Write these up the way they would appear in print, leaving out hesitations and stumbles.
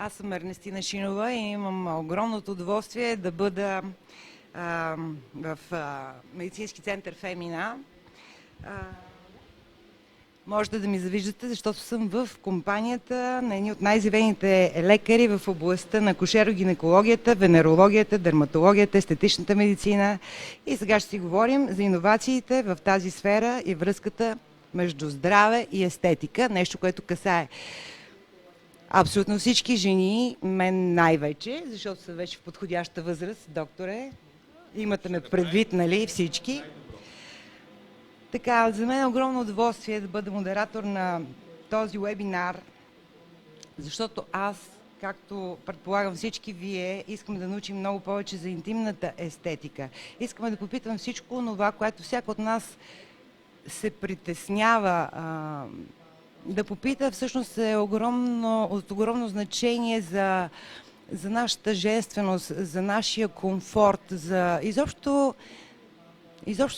Аз съм Ернестина Шинова и имам огромното удоволствие да бъда в медицински център Фемина. Можете да ми завиждате, защото съм в компанията на едни от най-изявените лекари в областта на акушеро-гинекологията, венерологията, дерматологията, естетичната медицина. И сега ще си говорим за иновациите в тази сфера и връзката между здраве и естетика. Нещо, което касае абсолютно всички жени, мен най-вече, защото са вече в подходяща възраст, докторе. Имате ме предвид, нали, всички. Така, за мен е огромно удоволствие да бъда модератор на този вебинар, защото аз, както предполагам всички вие, искам да научим много повече за интимната естетика. Искаме да попитам всичко това, което всяко от нас се притеснява да попита, всъщност е от огромно значение за нашата женственост, за нашия комфорт, за изобщо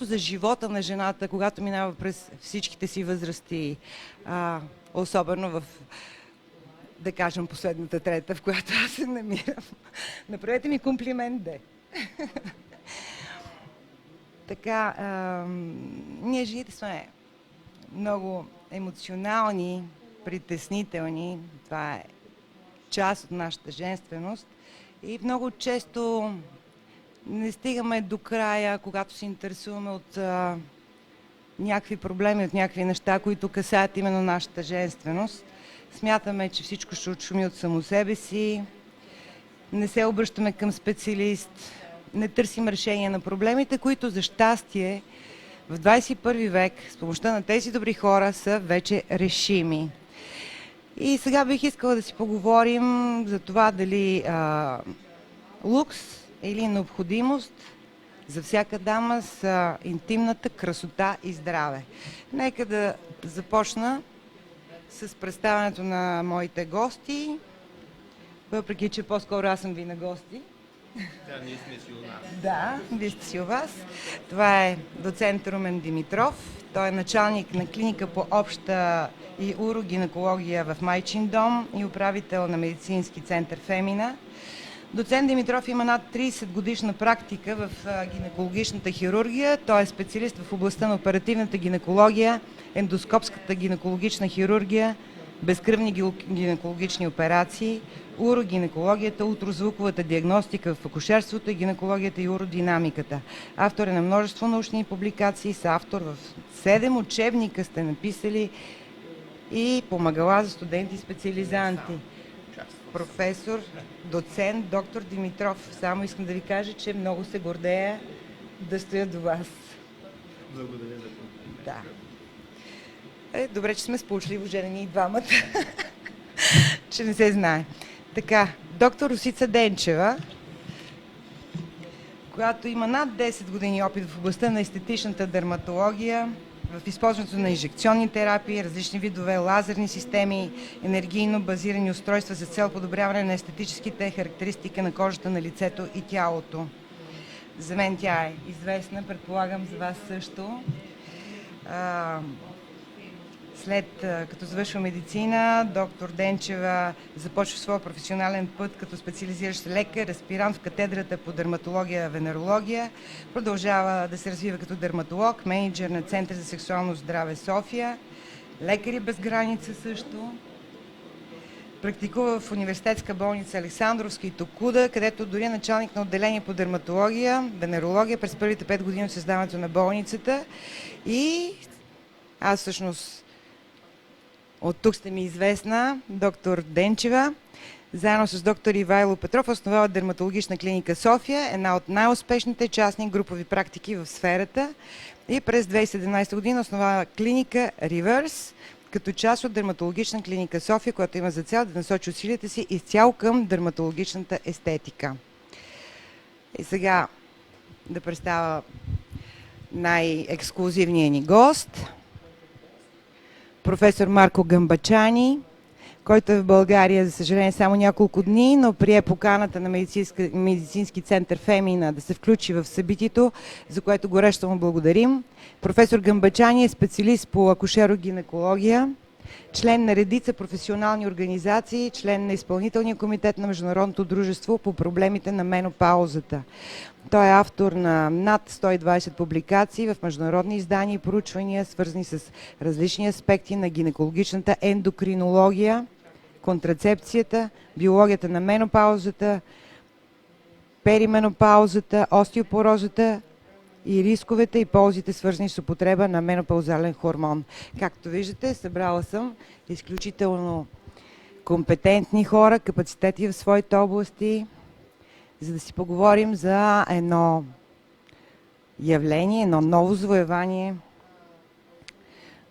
за живота на жената, когато минава през всичките си възрасти, особено в, да кажем, последната трета, в която аз се намирам. Направете ми комплимент, де. Така, ние жените сме много емоционални, притеснителни. Това е част от нашата женственост. И много често не стигаме до края, когато се интересуваме от някакви проблеми, от някакви неща, които касаят именно нашата женственост. Смятаме, че всичко ще отшуми от само себе си. Не се обръщаме към специалист. Не търсим решение на проблемите, които за щастие в 21 век с помощта на тези добри хора са вече решими. И сега бих искала да си поговорим за това дали лукс или необходимост за всяка дама с интимната красота и здраве. Нека да започна с представянето на моите гости, въпреки че по-скоро аз съм ви на гости. Да, ние сме си у нас. Да, вие сте си у вас. Това е доцент Румен Димитров. Той е началник на клиника по обща и урогинекология в Майчин дом и управител на медицински център Фемина. Доцент Димитров има над 30 годишна практика в гинекологичната хирургия. Той е специалист в областта на оперативната гинекология, ендоскопската гинекологична хирургия, безкръвни гинекологични операции, урогинекологията, ултразвуковата диагностика в акушерството и гинекологията и уродинамиката. Автор е на множество научни публикации, са автор в 7 учебника сте написали и помагала за студенти и специализанти. Професор, доцент, доктор Димитров. Само искам да ви кажа, че много се гордея да стоя до вас. Благодаря за комплимента. Да. Добре, че сме сполучливо женени и двамата. Че не се знае. Така, доктор Росица Денчева, която има над 10 години опит в областта на естетичната дерматология, в използването на инжекционни терапии, различни видове лазерни системи, енергийно базирани устройства с цел подобряване на естетическите характеристики на кожата на лицето и тялото. За мен тя е известна, предполагам за вас също. След като завършва медицина, доктор Денчева започва своя професионален път като специализиращ лекар, аспирант в катедрата по дерматология и венерология. Продължава да се развива като дерматолог, мениджър на Център за сексуално здраве София, лекари без граница също. Практикува в университетска болница Александровска и Токуда, където дори е началник на отделение по дерматология, венерология през първите 5 години от създаването на болницата. И аз всъщност от тук сте ми известна, доктор Денчева, заедно с доктор Ивайло Петров, основава дерматологична клиника София, една от най-успешните частни групови практики в сферата, и през 2017 година основава клиника Reverse, като част от дерматологична клиника София, която има за цел да насочи усилията си изцяло към дерматологичната естетика. И сега да представя най-ексклузивния ни гост, професор Марко Гамбачани, който е в България, за съжаление, само няколко дни, но прие поканата на медицински център Фемина да се включи в събитието, за което горещо му благодарим. Професор Гамбачани е специалист по акушерогинекология, член на редица професионални организации, член на изпълнителния комитет на Международното дружество по проблемите на менопаузата. Той е автор на над 120 публикации в международни издания и проучвания, свързани с различни аспекти на гинекологичната ендокринология, контрацепцията, биологията на менопаузата, перименопаузата, остеопорозата и рисковете и ползите, свързани с употреба на менопаузален хормон. Както виждате, събрала съм изключително компетентни хора, капацитети в своите области, за да си поговорим за едно явление, едно ново завоевание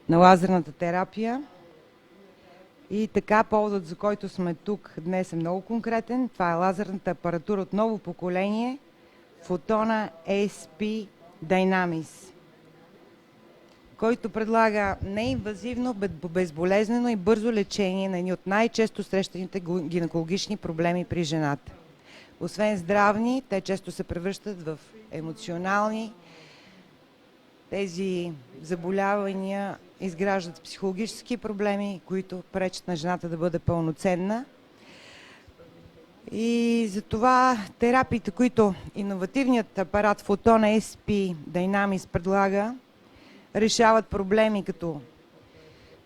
на лазерната терапия. И така, поводът, за който сме тук днес, е много конкретен. Това е лазерната апаратура от ново поколение Photona SP Dynamis, който предлага неинвазивно, безболезнено и бързо лечение на едни от най-често срещаните гинекологични проблеми при жената. Освен здравни, те често се превръщат в емоционални. Тези заболявания изграждат психологически проблеми, които пречат на жената да бъде пълноценна. И затова терапиите, които иновативният апарат Photona SP Dynamis предлага, решават проблеми като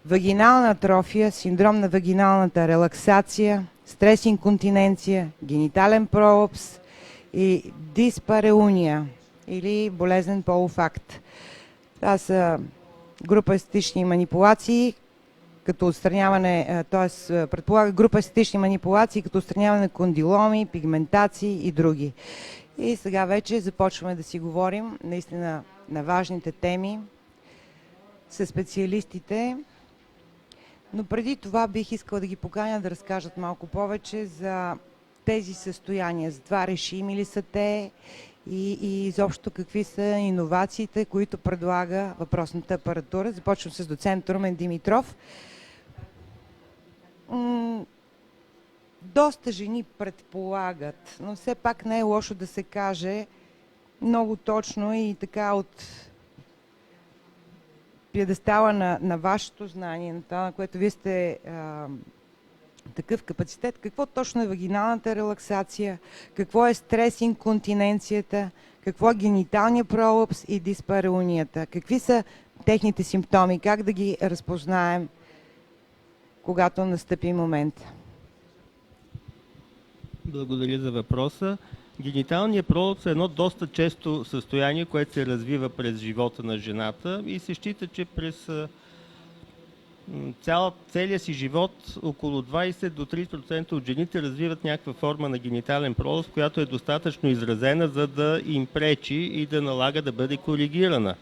вагинална атрофия, синдром на вагиналната релаксация, стрес-инконтиненция, генитален пролапс и диспареуния или болезнен полов акт. Това са група естетични манипулации, като отстраняване, т.е. предполага група естетични манипулации, като отстраняване на кондиломи, пигментации и други. И сега вече започваме да си говорим наистина на важните теми с специалистите. Но преди това бих искала да ги поканя да разкажат малко повече за тези състояния, за това решими ли са те и изобщо какви са иновациите, които предлага въпросната апаратура. Започвам с доцент Румен Димитров. Доста жени предполагат, но все пак не е лошо да се каже много точно и така от пиедестала на вашето знание, на това, на което вие сте такъв капацитет. Какво точно е вагиналната релаксация, какво е стрес-инконтиненцията, какво е гениталния пролапс и диспареунията, какви са техните симптоми, как да ги разпознаем, когато настъпи момент. Благодаря за въпроса. Гениталният пролапс е едно доста често състояние, което се развива през живота на жената и се счита, че през целия си живот около 20 до 30% от жените развиват някаква форма на генитален пролапс, която е достатъчно изразена, за да им пречи и да налага да бъде коригирана.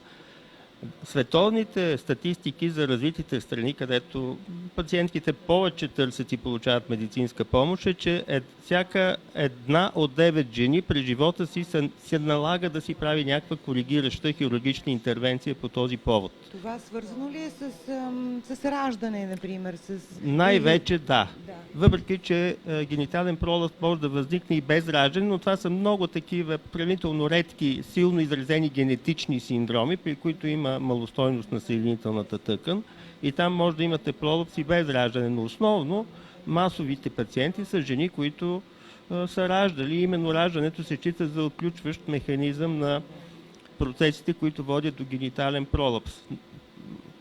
Световните статистики за развитите страни, където пациентките повече търсят и получават медицинска помощ, е, че всяка една от 9 жени през живота си се налага да си прави някаква коригираща хирургична интервенция по този повод. Това свързано ли е с раждане, например? Най-вече да. Въпреки че генитален пролапс може да възникне и без раждане, но това са много такива превентивно редки, силно изразени генетични синдроми, при които има малостойност на съединителната тъкан и там може да имате пролапс и без раждане, но основно масовите пациенти са жени, които са раждали. Именно раждането се счита за отключващ механизъм на процесите, които водят до генитален пролапс.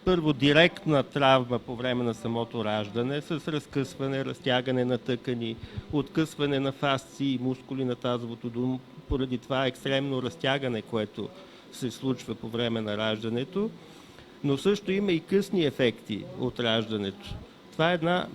Първо, директна травма по време на самото раждане с разкъсване, разтягане на тъкани, откъсване на фасции и мускули на тазовото дъно, поради това екстремно разтягане, което се случва по време на раждането, но също има и късни ефекти от раждането. Това е една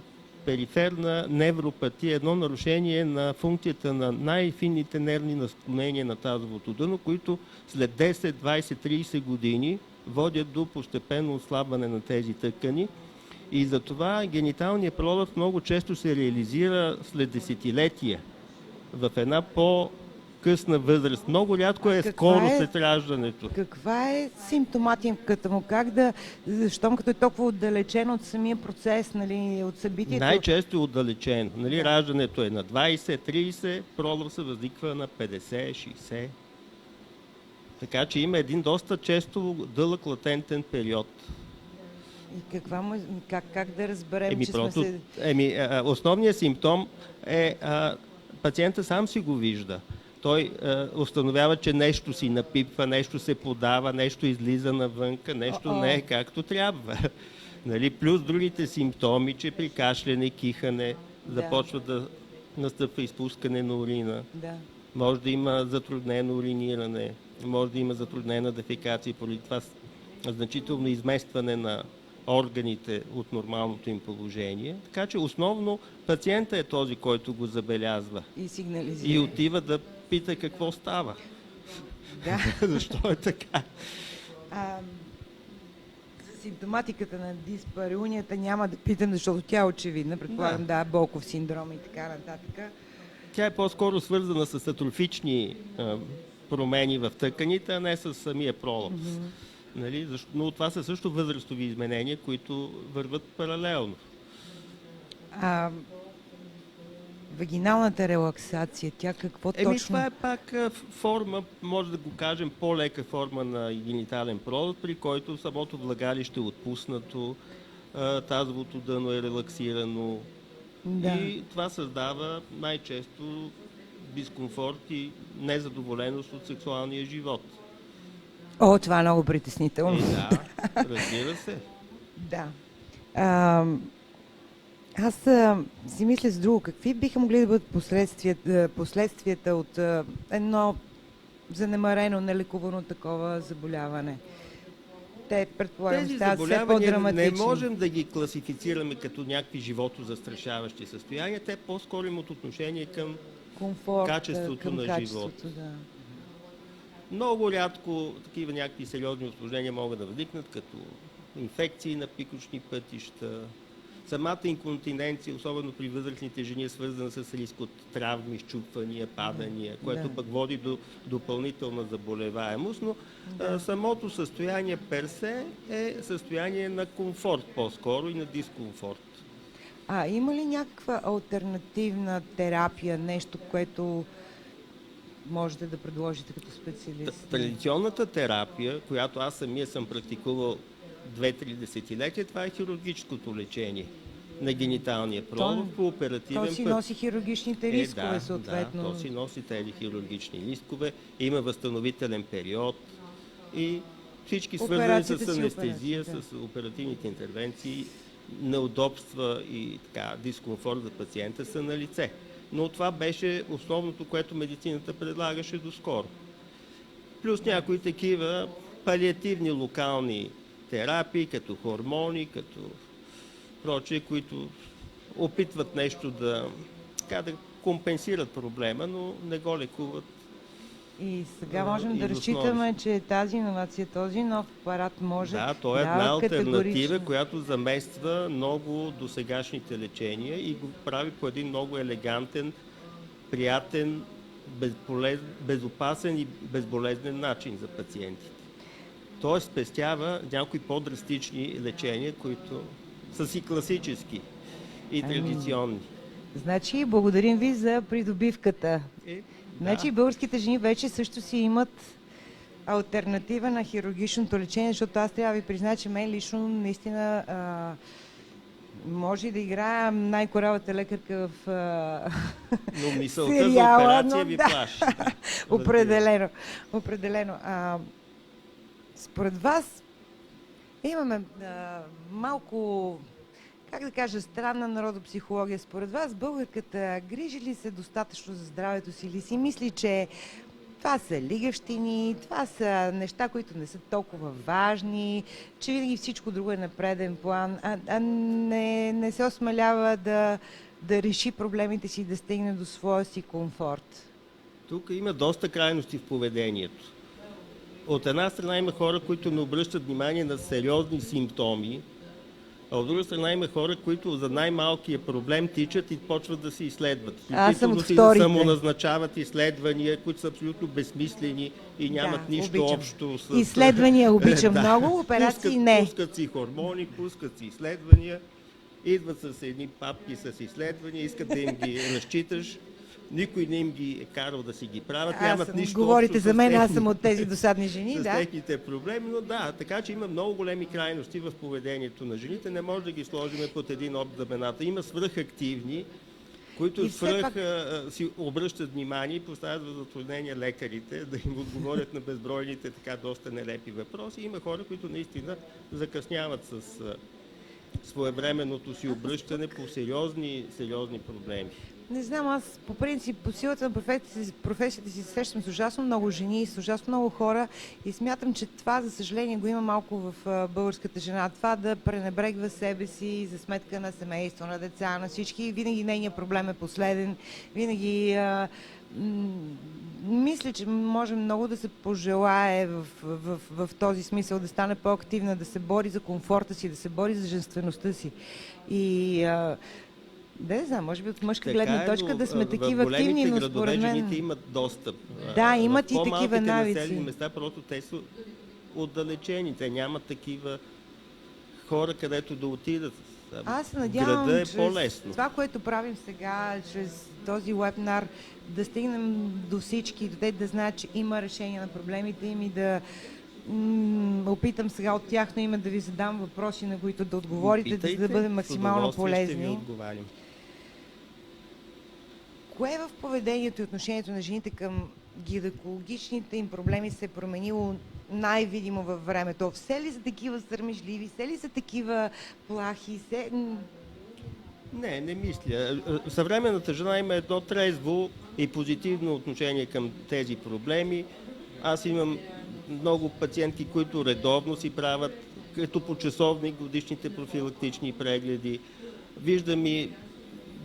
периферна невропатия, едно нарушение на функцията на най-финните нервни насклонения на тазовото дъно, които след 10, 20, 30 години водят до постепенно отслабване на тези тъкани. И затова гениталният пролапс много често се реализира след десетилетия в една по-късна възраст. Много рядко е скоро след раждането. Каква е симптоматиката му? Щом като е толкова отдалечен от самия процес, нали, от събитието? Най-често е отдалечен. Нали, раждането е на 20-30, пролапса възниква на 50-60. Така че има един доста често дълъг латентен период. И как да разберем, че Просто, сме се... основният симптом е пациента сам си го вижда. Той установява, че нещо си напипва, нещо се подава, нещо излиза навънка, нещо не е както трябва. Нали? Плюс другите симптоми, че при кашляне, кихане започва да настъпва изпускане на урина. Да. Може да има затруднено уриниране, може да има затруднена дефекация, поради това значително изместване на органите от нормалното им положение. Така че основно пациента е този, който го забелязва. И сигнализира. И отива да пита какво става. Да. Защо е така? Симптоматиката на диспареунията няма да питам, защото тя е очевидна. Предполагам, Болков синдром и така нататък. Тя е по-скоро свързана с атрофични промени в тъканите, а не с самия пролапс. Нали? Но това са също възрастови изменения, които върват паралелно. Вагиналната релаксация, тя какво точно? Това е пак форма, може да го кажем, по-лека форма на генитален пролет, при който самото влагалище е отпуснато, тазовото дъно е релаксирано. Да. И това създава най-често дискомфорт и незадоволеност от сексуалния живот. Това е много притеснително. Да, разбира се. Да. Аз си мисля с друго. Какви биха могли да бъдат последствията от едно занемарено, нелекувано такова заболяване? Те, предполагам, стават все по-драматични. Не можем да ги класифицираме като някакви животозастрашаващи състояния. Те по-скоро имат отношение към комфорт, качеството на живота. Да. Много рядко такива някакви сериозни усложнения могат да възникнат, като инфекции на пикочни пътища. Самата инконтиненция, особено при възрастните жени, е свързана с риск от травми, счупвания, падания, което пък води до допълнителна заболеваемост, но самото състояние персе е състояние на комфорт по-скоро и на дискомфорт. Има ли някаква алтернативна терапия, нещо, което можете да предложите като специалист? Традиционната терапия, която аз самия съм практикувал 2-3 десетилетия, това е хирургическото лечение на гениталния пролет по оперативен път. То си носи хирургичните рискове, съответно. Да, то си носи тези хирургични рискове, има възстановителен период и всички свързани с анестезия, с оперативните интервенции, неудобства и дискомфорт за пациента са на лице. Но това беше основното, което медицината предлагаше доскоро. Плюс някои такива палиативни локални терапии, като хормони, като прочие, които опитват нещо да компенсират проблема, но не го лекуват. И сега можем да разчитаме, че тази иновация, този нов апарат може... Да, то е една алтернатива, която замества много досегашните лечения и го прави по един много елегантен, приятен, безопасен и безболезнен начин за пациентите. Той спестява някои по-драстични лечения, които са си класически и традиционни. Значи, благодарим ви за придобивката. Значи, българските жени вече също си имат алтернатива на хирургичното лечение, защото аз трябва да ви призная, че мен лично наистина може да играя най-коравата лекарка в но мисълта сериала, за операция ви плаши. Определено. Според вас имаме малко, как да кажа, странна народопсихология. Според вас българката грижи ли се достатъчно за здравето си или си мисли, че това са лигавщини, това са неща, които не са толкова важни, че винаги всичко друго е на преден план, а не се осмелява да реши проблемите си и да стигне до своя си комфорт? Тук има доста крайности в поведението. От една страна има хора, които не обръщат внимание на сериозни симптоми, а от друга страна има хора, които за най-малкия проблем тичат и почват да се изследват. Аз съм от вторите. Самоназначават изследвания, които са абсолютно безсмислени и нямат нищо общо с... Изследвания обичам много, операции не. Пускат си хормони, пускат си изследвания, идват с едни папки с изследвания, искат да им ги разчиташ никой не им ги е карал да си ги правят. Говорите за мен, аз съм от тези досадни жени, с да. техните проблеми, но да, така че има много големи крайности в поведението на жените. Не може да ги сложим под един общ знаменател. Има свръхактивни, които си обръщат внимание и поставят в затруднение лекарите да им отговорят на безбройните така доста нелепи въпроси. Има хора, които наистина закъсняват с своевременното си обръщане по сериозни проблеми. Не знам, аз по принцип, по силата на професията си срещам с ужасно много жени, с ужасно много хора и смятам, че това, за съжаление, го има малко в българската жена. Това да пренебрегва себе си за сметка на семейство, на деца, на всички. Винаги нейният проблем е последен. Винаги мисля, че може много да се пожелае в този смисъл, да стане по-активна, да се бори за комфорта си, да се бори за женствеността си. И да, не знам, може би от мъжка гледна точка да сме такива активни, но според мен... жените имат достъп. Да, имат и такива навици. В населени места просто те са отдалечени. Те нямат такива хора, където да отидат. Аз се надявам, града е чрез по-лесно. това, което правим сега, чрез този вебинар, да стигнем до всички, до те да знаят, че има решение на проблемите им и да опитам сега от тяхно име да ви задам въпроси, на които да отговорите, за да бъдем максимално полезни. Ще ви отговарям. Кое в поведението и отношението на жените към гинекологичните им проблеми се е променило най-видимо във времето? Все ли са такива срамежливи, все ли са такива плахи? Не мисля. Съвременната жена има едно трезво и позитивно отношение към тези проблеми. Аз имам много пациентки, които редовно си правят като по часовник годишните профилактични прегледи. Виждам и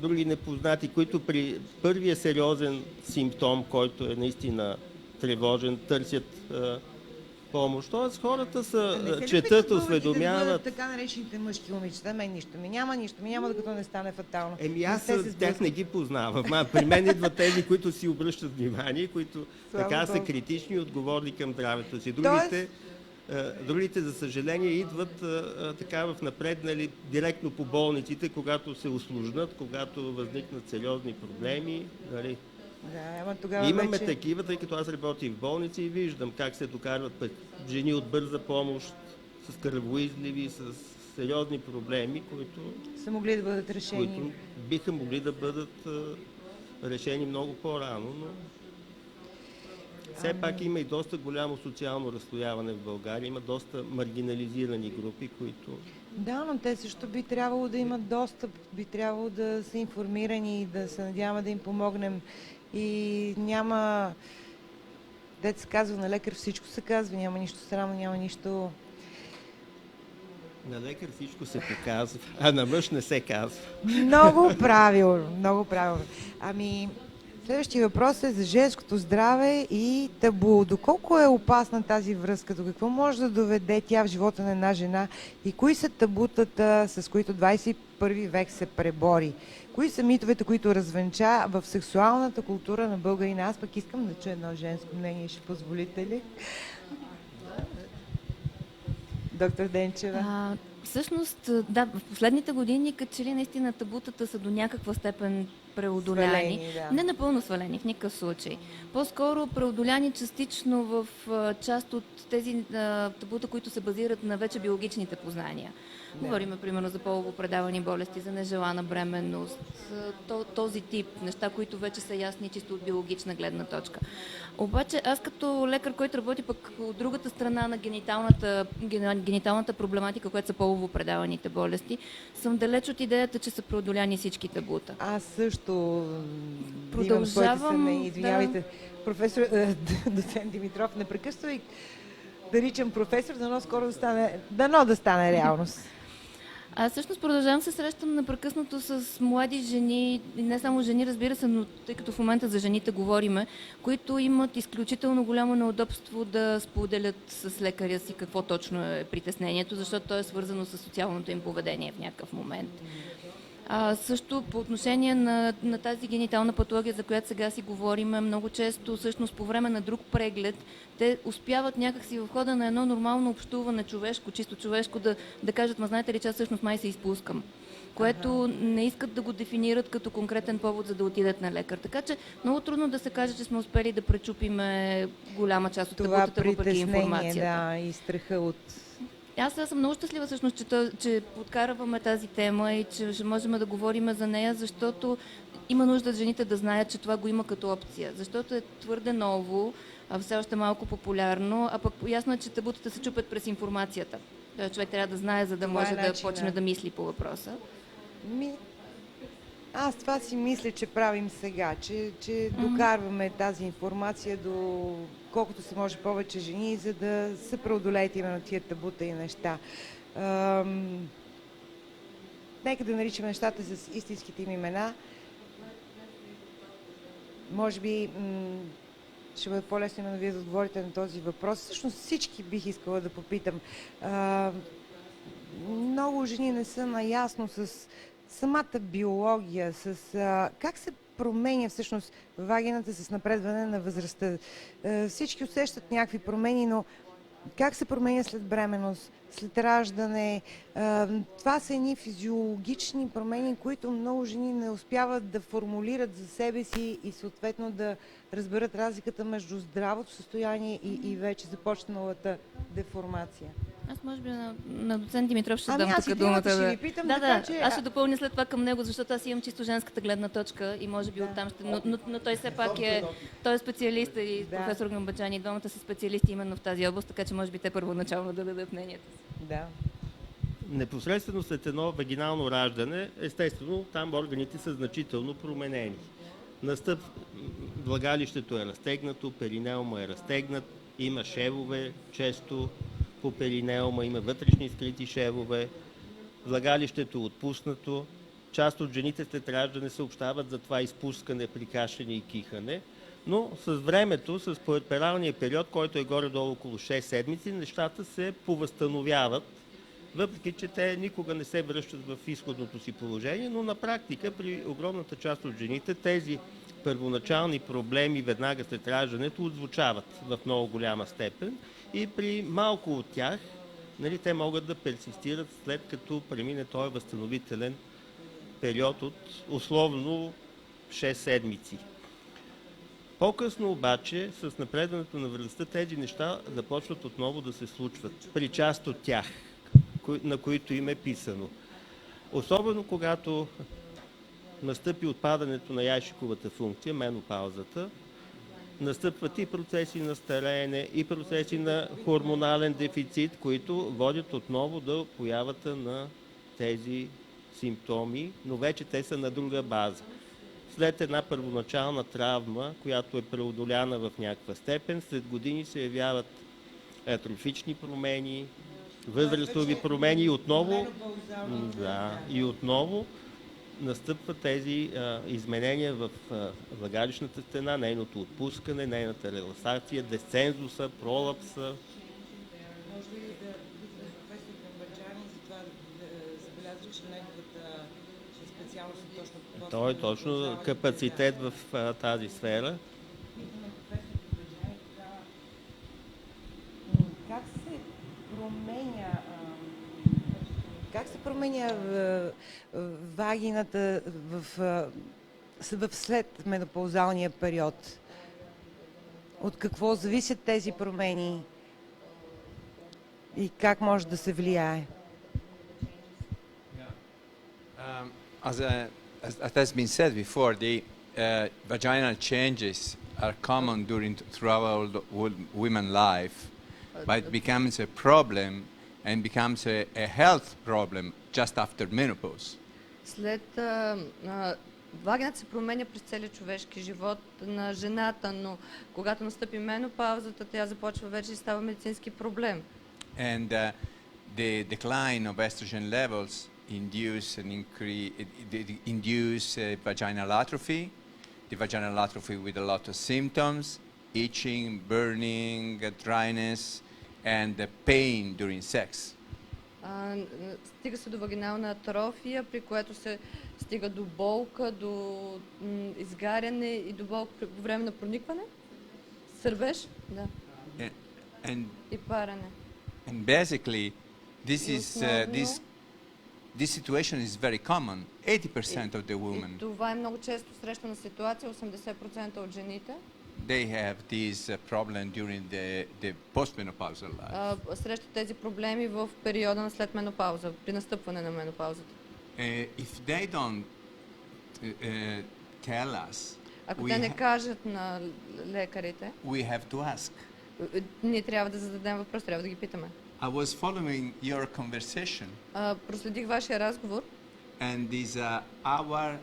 други непознати, които при първия сериозен симптом, който е наистина тревожен, търсят помощ. Тоест хората четат, осведомяват. Така наречените мъжки момичета, мен нищо ми няма, докато не стане фатално. Аз тях не ги познавам. При мен идват тези, които си обръщат внимание, които така са критични и отговорни към здравето си. Другите, за съжаление, идват така в напреднали директно по болниците, когато се усложнат, когато възникнат сериозни проблеми. Нали? Да, тогава имаме такива, тъй като аз работя в болници и виждам как се докарват жени от бърза помощ с кръвоизливи, с сериозни проблеми, които са могли да бъдат решени. Които биха могли да бъдат решени много по-рано, но все пак има и доста голямо социално разслояване в България, има доста маргинализирани групи, които... Да, но те също би трябвало да имат достъп, би трябвало да са информирани и да се надяваме да им помогнем. И няма, дето се казва, на лекар всичко се казва, няма нищо странно, няма нищо... На лекар всичко се показва, а на мъж не се казва. Много правилно, много правилно. Следващия въпрос е за женското здраве и табу. Доколко е опасна тази връзка? До какво може да доведе тя в живота на една жена? И кои са табутата, с които 21 век се пребори? Кои са митовете, които развенча в сексуалната култура на българина? Аз пък искам да чуя едно женско мнение, ще позволите ли? Доктор Денчева. Всъщност, да, в последните години, като че ли наистина табутата са до някаква степен преодоляни. Да. Не напълно свалени, в никакъв случай. По-скоро преодоляни частично в част от тези табута, които се базират на вече биологичните познания. Да. Говорим, примерно, за полово предавани болести, за нежелана бременност, този тип неща, които вече са ясни чисто от биологична гледна точка. Обаче аз като лекар, който работи пък от другата страна на гениталната проблематика, която са полово предаваните болести, съм далеч от идеята, че са преодоляни всички табута. Аз също продължавам. Извинявайте, професор, доцент Димитров, непрекъснато и наричам професор, дано да стане реалност. Аз всъщност продължавам да се срещам непрекъснато с млади жени, и не само жени, разбира се, но тъй като в момента за жените говориме, които имат изключително голямо неудобство да споделят с лекаря си какво точно е притеснението, защото то е свързано с социалното им поведение в някакъв момент. Също по отношение на тази генитална патология, за която сега си говорим, много често всъщност по време на друг преглед те успяват някакси в хода на едно нормално общуване човешко, чисто човешко да кажат, знаете ли, че аз всъщност май се изпускам. което не искат да го дефинират като конкретен повод, за да отидат на лекар. Така че много трудно да се каже, че сме успели да пречупиме голяма част от табутата, въпреки информацията. Да, и страха от... Аз съм много щастлива всъщност, че подкарваме тази тема и че ще можем да говорим за нея, защото има нужда жените да знаят, че това го има като опция. Защото е твърде ново, а все още малко популярно, а пък ясно е, че табутата се чупят през информацията. Човек трябва да знае, за да Това може да начина. почне да мисли по въпроса. Аз това си мисля, че правим сега, че докарваме тази информация до колкото се може повече жени, за да се преодолеят именно тия табута и неща. Нека да наричаме нещата с истинските им имена. Може би ще бъде по-лесно именно вие да отговорите на този въпрос. Всъщност всички бих искала да попитам. Много жени не са наясно с самата биология, с как се променя всъщност вагината с напредване на възрастта. Всички усещат някакви промени, но как се променя след бременност, след раждане? Това са едни физиологични промени, които много жени не успяват да формулират за себе си и съответно да разберат разликата между здравото състояние и вече започналата деформация. Аз може би на доцент Димитров ще дам аз тук и думата. ще ви питам, Да, че... аз ще допълня след това към него, защото аз имам чисто женската гледна точка и може би оттам ще... Но той все пак той е специалист и професор Гамбаджани, двамата са специалисти именно в тази област, така че може би те първоначално да дадат мнението си. Да. Непосредствено след едно вагинално раждане, естествено, там органите са значително променени. Влагалището е разтегнато, перинеума е разтегнат, има шевове, често по перинеума, има вътрешни скрити шевове, влагалището е отпуснато. Част от жените след раждане съобщават за това изпускане при кашляне и кихане, но с времето, с пуерпералния период, който е горе-долу около 6 седмици, нещата се повъзстановяват, въпреки че те никога не се връщат в изходното си положение, но на практика при огромната част от жените тези първоначални проблеми веднага след раждането отзвучават в много голяма степен и при малко от тях те могат да персистират след като премине този възстановителен период от условно 6 седмици. По-късно обаче, с напредването на възрастта, тези неща започват отново да се случват при част от тях, на които им е писано. Особено когато настъпи отпадането на яйчниковата функция, менопаузата, настъпват и процеси на стареене, и процеси на хормонален дефицит, които водят отново до появата на тези симптоми, но вече те са на друга база. След една първоначална травма, която е преодоляна в някаква степен, след години се явяват атрофични промени, възрастови промени и отново настъпват тези изменения в влагалищната стена, нейното отпускане, нейната релаксация, десцензуса, пролапса. Може ли да професор Гамбаджани за това да забелязва, че неговата специалност е точно... Той е точно капацитет в тази сфера. Как се променя вагината в след менопаузалния период? От какво зависят тези промени и как може да се влияе? As has been said before, the vaginal changes are common throughout women's life, but it becomes a problem and becomes a health problem just after menopause. Вагината се променя през целия човешки живот на жената, но когато настъпи менопаузата, тя започва вече и става медицински проблем. And the decline of estrogen levels induce vaginal atrophy, the vaginal atrophy with a lot of symptoms, itching, burning, dryness, and pain during sex. Стига се до вагинална атрофия, при което се стига до болка, до изгаряне и до болка по време на проникване. Сърбеж? Да. И парене. And basically, this this situation is very common. 80% of the И women, това е много често срещана ситуация, 80% от жените they have this problem during the postmenopausal life. срещат тези проблеми в периода на след менопауза, при настъпване на менопаузата. If they don't tell us, Ако we, те не кажат на лекарите, we have to ask. ние трябва да зададем въпрос, трябва да ги питаме. I was following your conversation, Проследих вашия разговор. and is our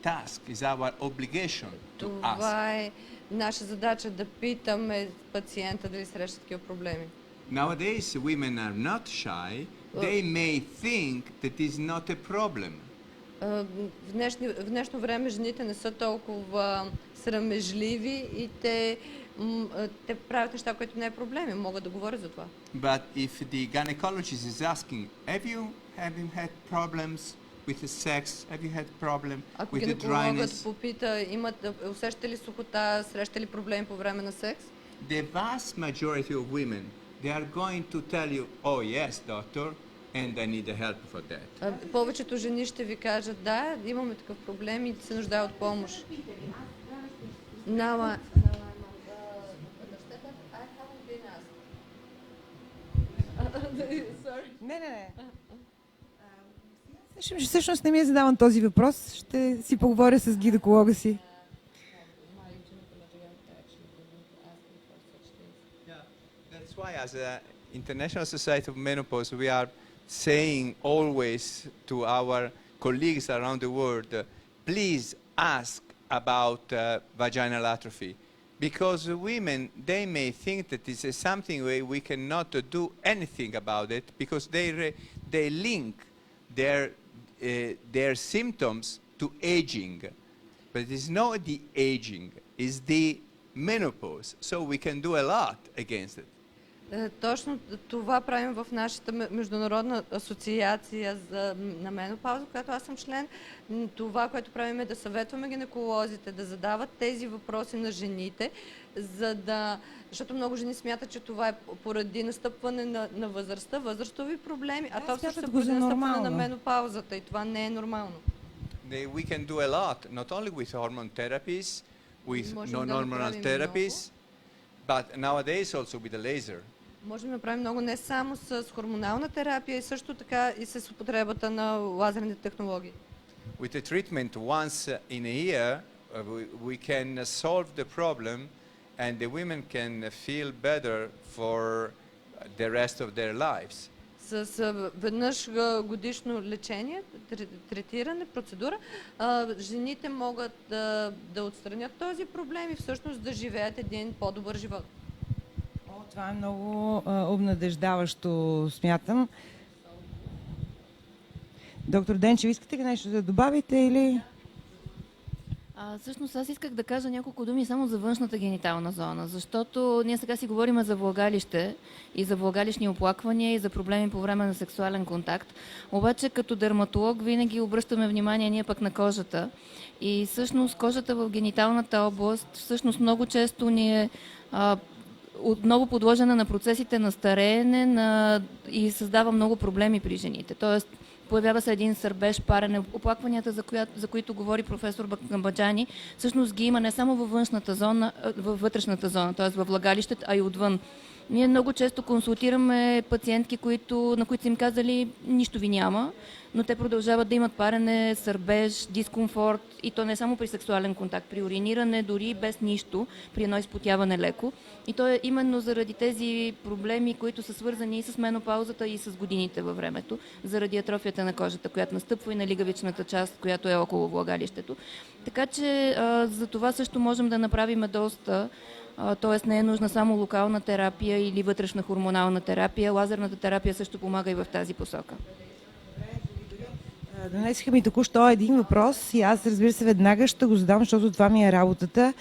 task, is our obligation to ask. Това е наша задача да питаме пациента дали среща такива проблеми. Nowadays, women are not shy. They may think that is not a problem. В днешно време жените не са толкова срамежливи и те правят неща, които не е проблем, могат да говорят за това. But if the gynecologist is asking, have you had problems with the sex? Have you had problem Ако with the гинекологът dryness? попита, усещате ли сухота, срещали проблеми по време на секс? The vast majority of women, they are going to tell you, oh yes, doctor, and I need help for that. Повечето жени ще ви кажат, да, имаме такъв проблем и се нуждае от помощ. Не. Всъщност не ми е задаван този въпрос. Ще си поговоря с гинеколога си. That's why as an International Society of Menopause, we are saying always to our colleagues around the world, please ask about vaginal atrophy. Because women, they may think that this is something where we cannot do anything about it because they link their symptoms to aging. But it is not the aging, it's the menopause. So we can do a lot against it. Точно това правим в нашата международна асоциация на менопауза, която аз съм член. Това, което правим е да съветваме гинеколозите да задават тези въпроси на жените, защото много жени смятат, че това е поради настъпване на възрастта, възрастови проблеми, а то всъщност е поради настъпване на менопаузата и това не е нормално. We can do a lot, not only with hormone therapies, with non-hormonal therapies, but nowadays also with the laser. Можем да направим много не само с хормонална терапия, и също така и с употребата на лазерните технологии. With the treatment once in a year, we can solve the problem and the women can feel better for the rest of their lives. С веднъж годишно лечение, третиране, процедура, жените могат да отстранят този проблем и всъщност да живеят един по-добър живот. Това е много обнадеждаващо, смятам. Доктор Денчев, искате ли нещо да добавите или... Всъщност аз исках да кажа няколко думи само за външната генитална зона, защото ние сега си говорим за влагалище и за влагалищни оплаквания и за проблеми по време на сексуален контакт. Обаче като дерматолог винаги обръщаме внимание ние пък на кожата. И всъщност кожата в гениталната област всъщност много често ни е отново подложена на процесите на стареене и създава много проблеми при жените. Тоест, появява се един сърбеж, парене. Оплакванията, за които говори професор Бакамбаджани, всъщност ги има не само във външната зона, във вътрешната зона, т.е. във влагалището, а и отвън. Ние много често консултираме пациентки, на които са им казали нищо ви няма, но те продължават да имат парене, сърбеж, дискомфорт и то не само при сексуален контакт, при уриниране, дори без нищо, при едно изпотяване леко. И то е именно заради тези проблеми, които са свързани и с менопаузата, и с годините във времето, заради атрофията на кожата, която настъпва и на лигавичната част, която е около влагалището. Така че за това също можем да направим доста. Т.е. не е нужна само локална терапия или вътрешна хормонална терапия. Лазерната терапия също помага и в тази посока. Донесиха ми току-що един въпрос и аз, разбира се, веднага ще го задам, защото това ми е работата.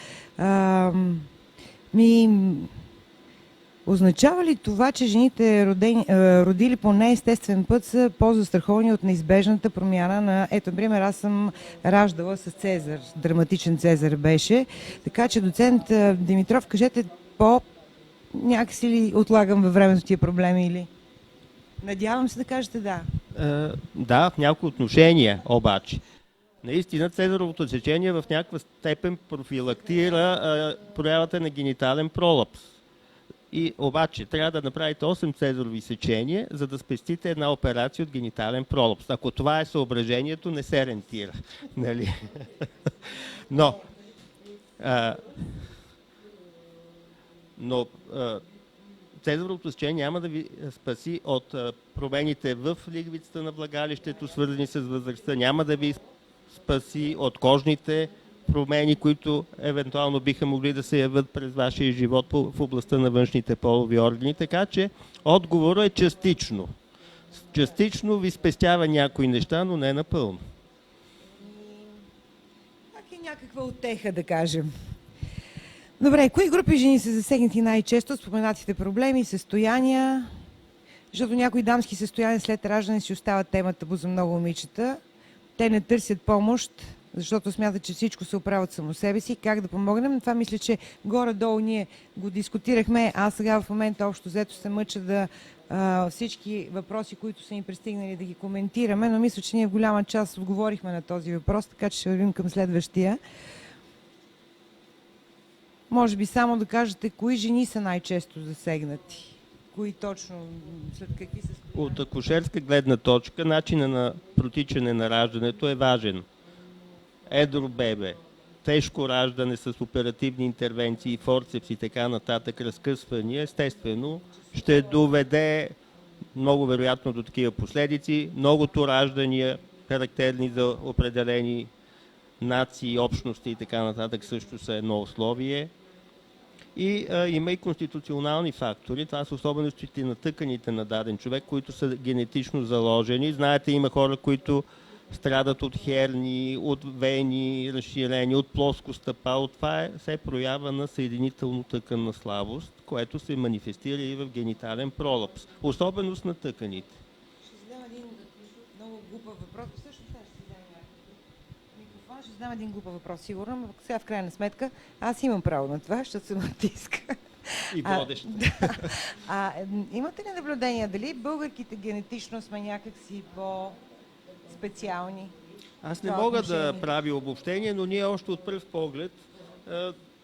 Означава ли това, че жените родили по неестествен път са по-застраховани от неизбежната промяна на... Ето, например, аз съм раждала с Цезар, драматичен Цезар беше, така че доцент Димитров, кажете някакси ли отлагам във времето тия проблеми или... Надявам се да кажете да. Да, в някои отношения обаче. Наистина цезаровото сечение в някаква степен профилактира проявата на генитален пролапс. И обаче трябва да направите 8 цезарови сечения, за да спестите една операция от генитален пролапс. Ако това е съображението, не се рентира. Нали? Но цезаровото сечение няма да ви спаси от промените в лигвицата на влагалището, свързани с възрастта, няма да ви спаси от кожните промени, които евентуално биха могли да се явят през вашия живот в областта на външните полови органи, така че отговорът е частично. Частично ви спестява някои неща, но не напълно. Пак е някаква утеха, да кажем. Добре, кои групи жени са засегнати най-често от споменатите проблеми, състояния? Защото някои дамски състояния след раждане си остават тема табу за много момичета. Те не търсят помощ, защото смятат, че всичко се оправят само себе си. Как да помогнем? Това мисля, че горе-долу ние го дискутирахме. Аз сега в момента общо взето се мъча да всички въпроси, които са ни пристигнали, да ги коментираме, но мисля, че ние в голяма част отговорихме на този въпрос, така че ще вървим към следващия. Може би само да кажете, кои жени са най-често засегнати? Кои точно, след какви са? От акушерска гледна точка, начина на протичане на раждането е важен. Едро бебе, тежко раждане с оперативни интервенции, форцепс и така нататък, разкъсвания, естествено ще доведе много вероятно до такива последици. Многото раждания, характерни за определени нации, общности и така нататък, също са едно условие. И има и конституционални фактори. Това са особеностите на тъканите на даден човек, които са генетично заложени. Знаете, има хора, които страдат от херни, от вени, разширени, от плоско стъпало. Това е все проява на съединително тъканна слабост, което се манифестира и в генитален пролапс. Особеност на тъканите. Ще задам един много глупав въпрос. Всъщност ще задам микрофон, ще задам един глупав въпрос, сигурно, но сега в крайна сметка аз имам право на това, защото съм артистка. И водеща. Имате ли наблюдение дали българките генетично сме някакси по-специални? Аз не мога да правя обобщение, но ние още от пръв поглед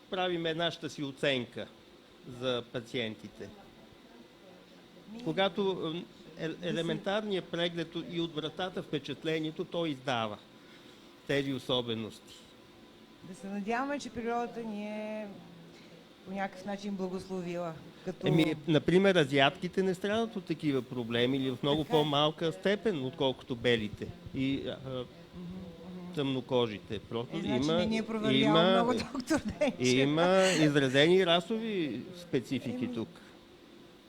правиме нашата си оценка за пациентите. Когато елементарният преглед и от вратата впечатлението, той издава тези особености. Да се надяваме, че природата ни е по някакъв начин благословила. Например, азиатките не страдат от такива проблеми или в много по-малка степен, отколкото белите и тъмнокожите. Просто има изразени расови специфики тук.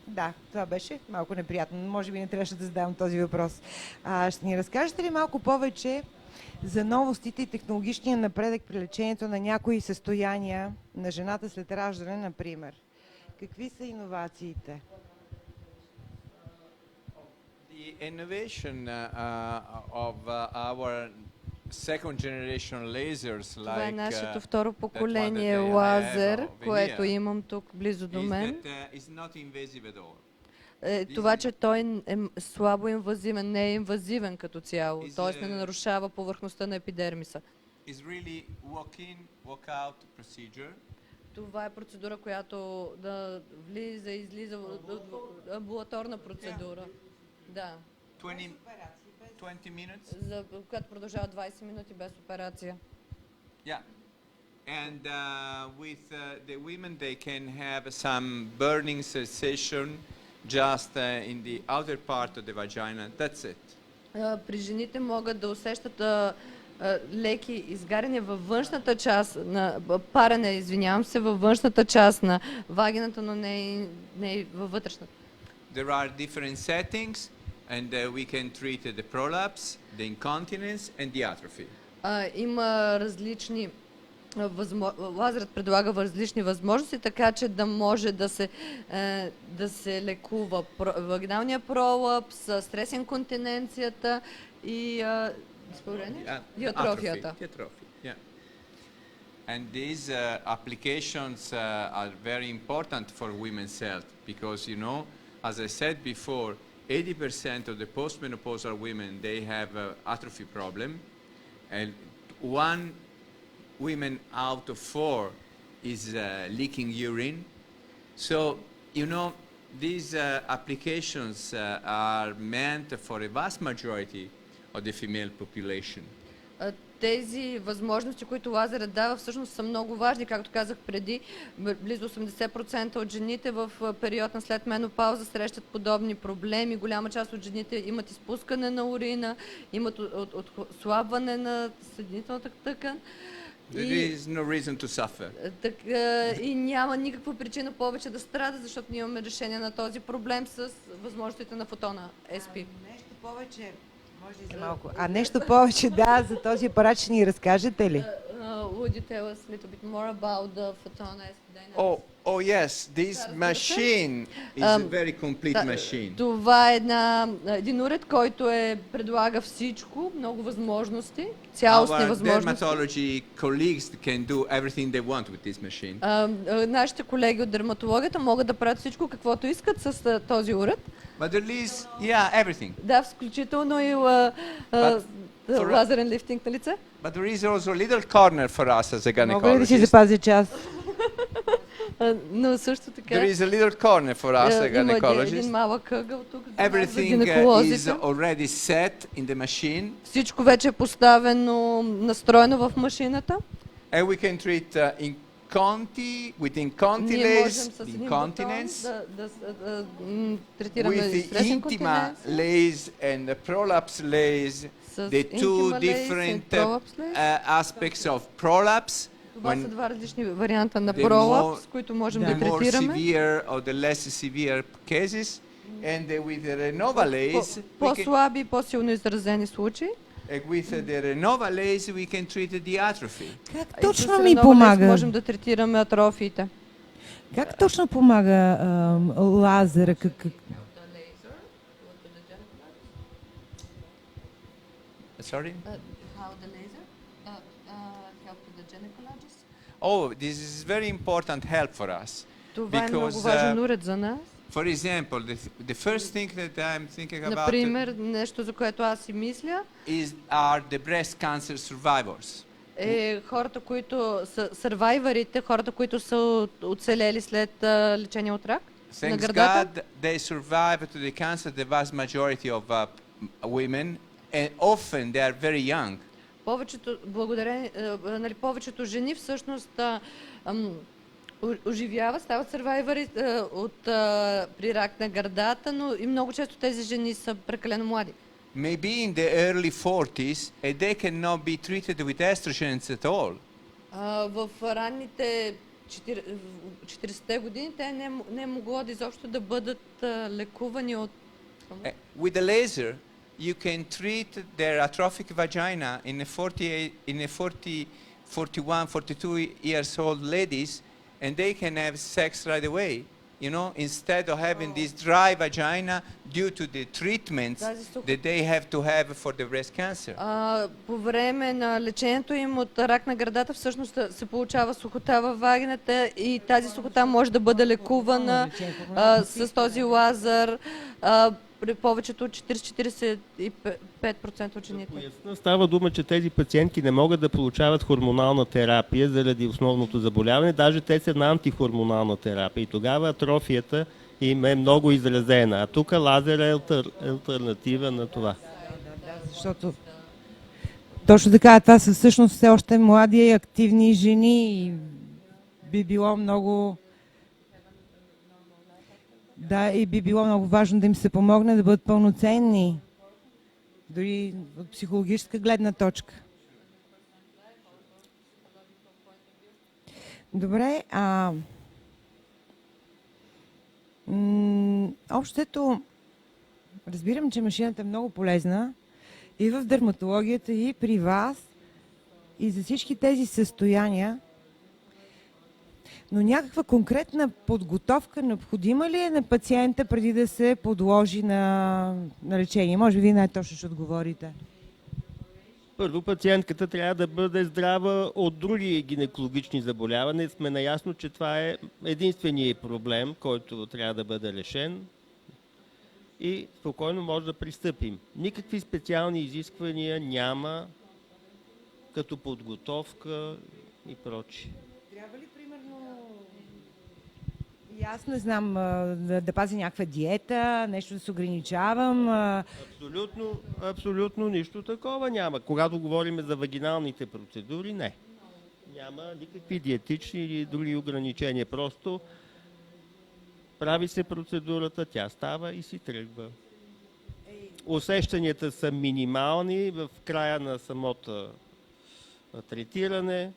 Да, това беше малко неприятно. Може би не трябваше да задавам този въпрос. Ще ни разкажете ли малко повече за новостите и технологичния напредък при лечението на някои състояния на жената след раждане, например? Какви са иновациите? The innovation of our second generation lasers, Това е like нашето второ поколение лазер, което имам тук близо до мен. Това, че той е слабо инвазивен, не е инвазивен като цяло, т.е. не нарушава повърхността на епидермиса. Това е процедура, която да влиза и излиза, амбулаторна процедура. Да. 20 minutes? За която продължава 20 минути без операция. Yeah. And with the women, they can have some burning sensation just in the outer part of the vagina. That's it. При жените могат да усещат леки изгаряния във външната част на парене, извинявам се, във външната част на вагината, но не във вътрешната. There are different settings, and we can treat the prolapse, the incontinence, and the atrophy. Има различни лазерът предлага различни възможности, така че да може да се лекува вагиналния пролапс, стрес инконтиненцията и атрофията. And these applications are very important for women's health because, you know, as I said before, 80% of the postmenopausal women, they have atrophy problem, and one women out of 4 is leaking urine. So, you know, these applications are meant for a vast majority of the female population. Тези възможности, които лазерът дава, всъщност са много важни. Както казах преди, близо 80% от жените в период на след менопауза срещат подобни проблеми. Голяма част от жените имат изпускане на урина, имат отслабване на съединителната тъкан. There is no reason to suffer. И няма никаква причина повече да страда, защото ние имаме решение на този проблем с възможностите на фотона SP. Нещо повече, може и за малко. А нещо повече, да, за този апарат ще ни разкажете ли? Would you tell us a little bit more about the photon SP dynamics? Oh yes, this machine is a very complete machine. Това е един уред, който предлага всичко, много възможности, цялостни Our възможности. dermatology colleagues can do everything they want with this machine. Нашите колеги от дерматологията могат да правят всичко, каквото искат с този уред. But there is, yeah, everything. Да, включително и лазерен лифтинг на лице. But there is also a little corner for us as a Мога ли да си gynecologist. запазя час? Но също така There is a little corner for us as a има един gynecologist. малък ъгъл тук за нас, за Everything is гинеколозите. already set in the machine, Всичко вече е поставено, настроено в машината. and we can treat with Ние incontinence, можем с един бутон incontinence, да третираме with the стрес intima инконтиненция, lays and the prolapse lays, с the two intima lace и different prolapse lace. aspects of prolapse. Това са два различни варианта на the пролапс, more- които можем Да. да the more третираме. severe or the less severe cases, and with the Renova lace, we can, По-слаби и по-силно изразени случаи. with the Renova lace, we can treat the atrophy. Как И с точно ми ренова лез помага? можем да третираме атрофиите. Как точно помага лазера? Sorry? How the laser help the gynecologist? Oh, this is very important help for us. Това е много Because, важен уред за нас. For example, the first thing that I'm thinking about Например, нещо, за което аз си мисля, are the breast cancer survivors. е хората, които са сървайварите, хората, които са оцелели след лечение от рак на Thanks гърдата. God, they survive to the cancer, the vast majority of women, and often they are very young. Повечето жени всъщност оживяват, стават сървайвари при рак на гърдата, но и много често тези жени са прекалено млади. Maybe in the early 40s, and they cannot be treated with estrogens at all. В ранните 40-те години те не е могло да изобщо да бъдат лекувани от... With the laser, you can treat their atrophic vagina in a 41, 42 years old ladies, and they can have sex right away. You know, instead of having this dry vagina due to the treatments that they have to have for the breast cancer. По време на лечението им от рак на гърдата всъщност се получава сухота във вагината и тази сухота може да бъде лекувана с този лазер при повечето от 40-45% от жените. Поясна, става дума, че тези пациентки не могат да получават хормонална терапия заради основното заболяване, даже те са на антихормонална терапия и тогава атрофията им е много изразена, а тук лазер е алтернатива на това. Защото точно така, това са всъщност все още млади и активни жени и би било много... Да, и би било много важно да им се помогне да бъдат пълноценни, дори от психологическа гледна точка. Добре, общото разбирам, че машината е много полезна и в дерматологията, и при вас, и за всички тези състояния. Но някаква конкретна подготовка необходима ли е на пациента преди да се подложи на лечение? Може би вие най-точно ще отговорите. Първо, пациентката трябва да бъде здрава от други гинекологични заболявания. Сме наясно, че това е единственият проблем, който трябва да бъде решен. и спокойно може да пристъпим. Никакви специални изисквания няма като подготовка и прочие. Трябва ли, примерно, и аз не знам, да пазя някаква диета, нещо да се ограничавам? Абсолютно нищо такова няма. Когато говорим за вагиналните процедури, не. Няма никакви диетични или други ограничения. Просто прави се процедурата, тя става и си тръгва. Усещанията са минимални в края на самото третиране.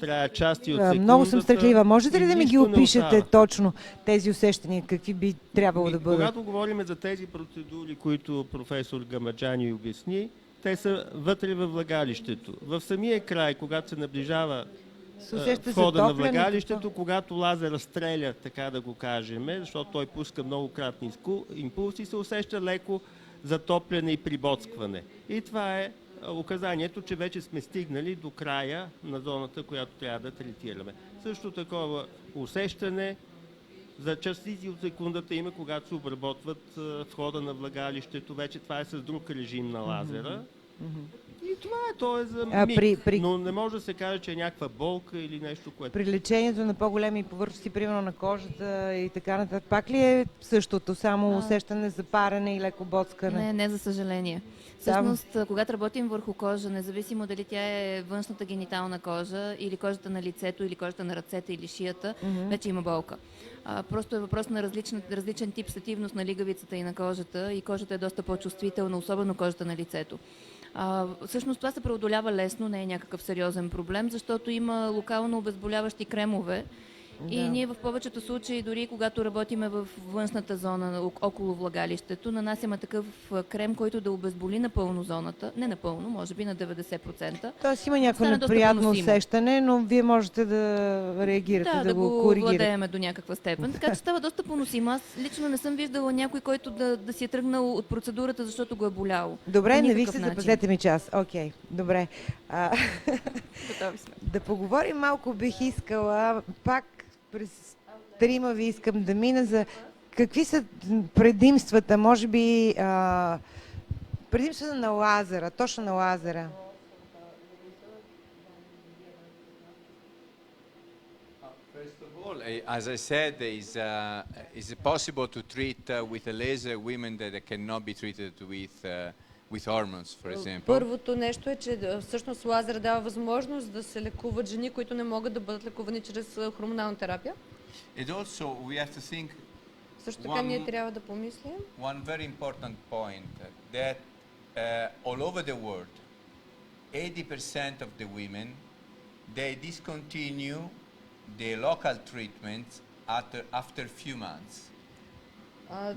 Трябва части от секундата. Много съм страхлива. Можете ли да ми ги нищо не опишете остава. точно тези усещания? Какви би трябвало да бъдат? Когато говорим за тези процедури, които професор Гамаджани обясни, те са вътре във влагалището. В самия край, когато се наближава Се усеща входа на затопляне, влагалището, какво? когато лазера стреля, така да го кажем, защото той пуска многократни импулси, се усеща леко затопляне и прибоцкване. И това е указанието, че вече сме стигнали до края на зоната, която трябва да третираме. Също такова усещане за частици от секундата има, когато се обработват входа на влагалището. Вече това е с друг режим на лазера. И това е, то е за миг. Но не може да се каже, че е някаква болка или нещо, което... При лечението на по-големи повърхности, примерно на кожата и така нататък, пак ли е същото? Само усещане за парене и леко боцкане? Не, за съжаление. Всъщност, когато работим върху кожа, независимо дали тя е външната генитална кожа или кожата на лицето, или кожата на ръцете или шията, вече има болка. Просто е въпрос на различен тип сетивност на лигавицата и на кожата, и кожата е доста по-чувствителна, особено кожата на лицето. Всъщност това се преодолява лесно, не е някакъв сериозен проблем, защото има локално обезболяващи кремове. И ние в повечето случаи, дори когато работиме в външната зона около влагалището, нанасяме такъв крем, който да обезболи напълно зоната. Не напълно, може би на 90%. Тоест има някакво неприятно усещане, но вие можете да реагирате, да го коригирате. Да, владееме до някаква степен. Така че става доста поносимо. Аз лично не съм виждала някой, който да си е тръгнал от процедурата, защото го е боляло. Добре, не ви се, запазете ми час. Окей, добре. Готови сме. Да поговорим малко, бих искала пак през трима ви искам да мина за какви са предимствата, може би предимствата на лазера, точно на лазера. First of all, as I said, is it possible to treat with a laser women that cannot be treated with hormones, for example? Първото нещо е, че всъщност лазер дава възможност да се лекуват жени, които не могат да бъдат лекувани чрез хормонална терапия. And also we have to think Също така ние трябва да помислим. one very important point that all over the world, 80% of the women they discontinue the local treatments after few months.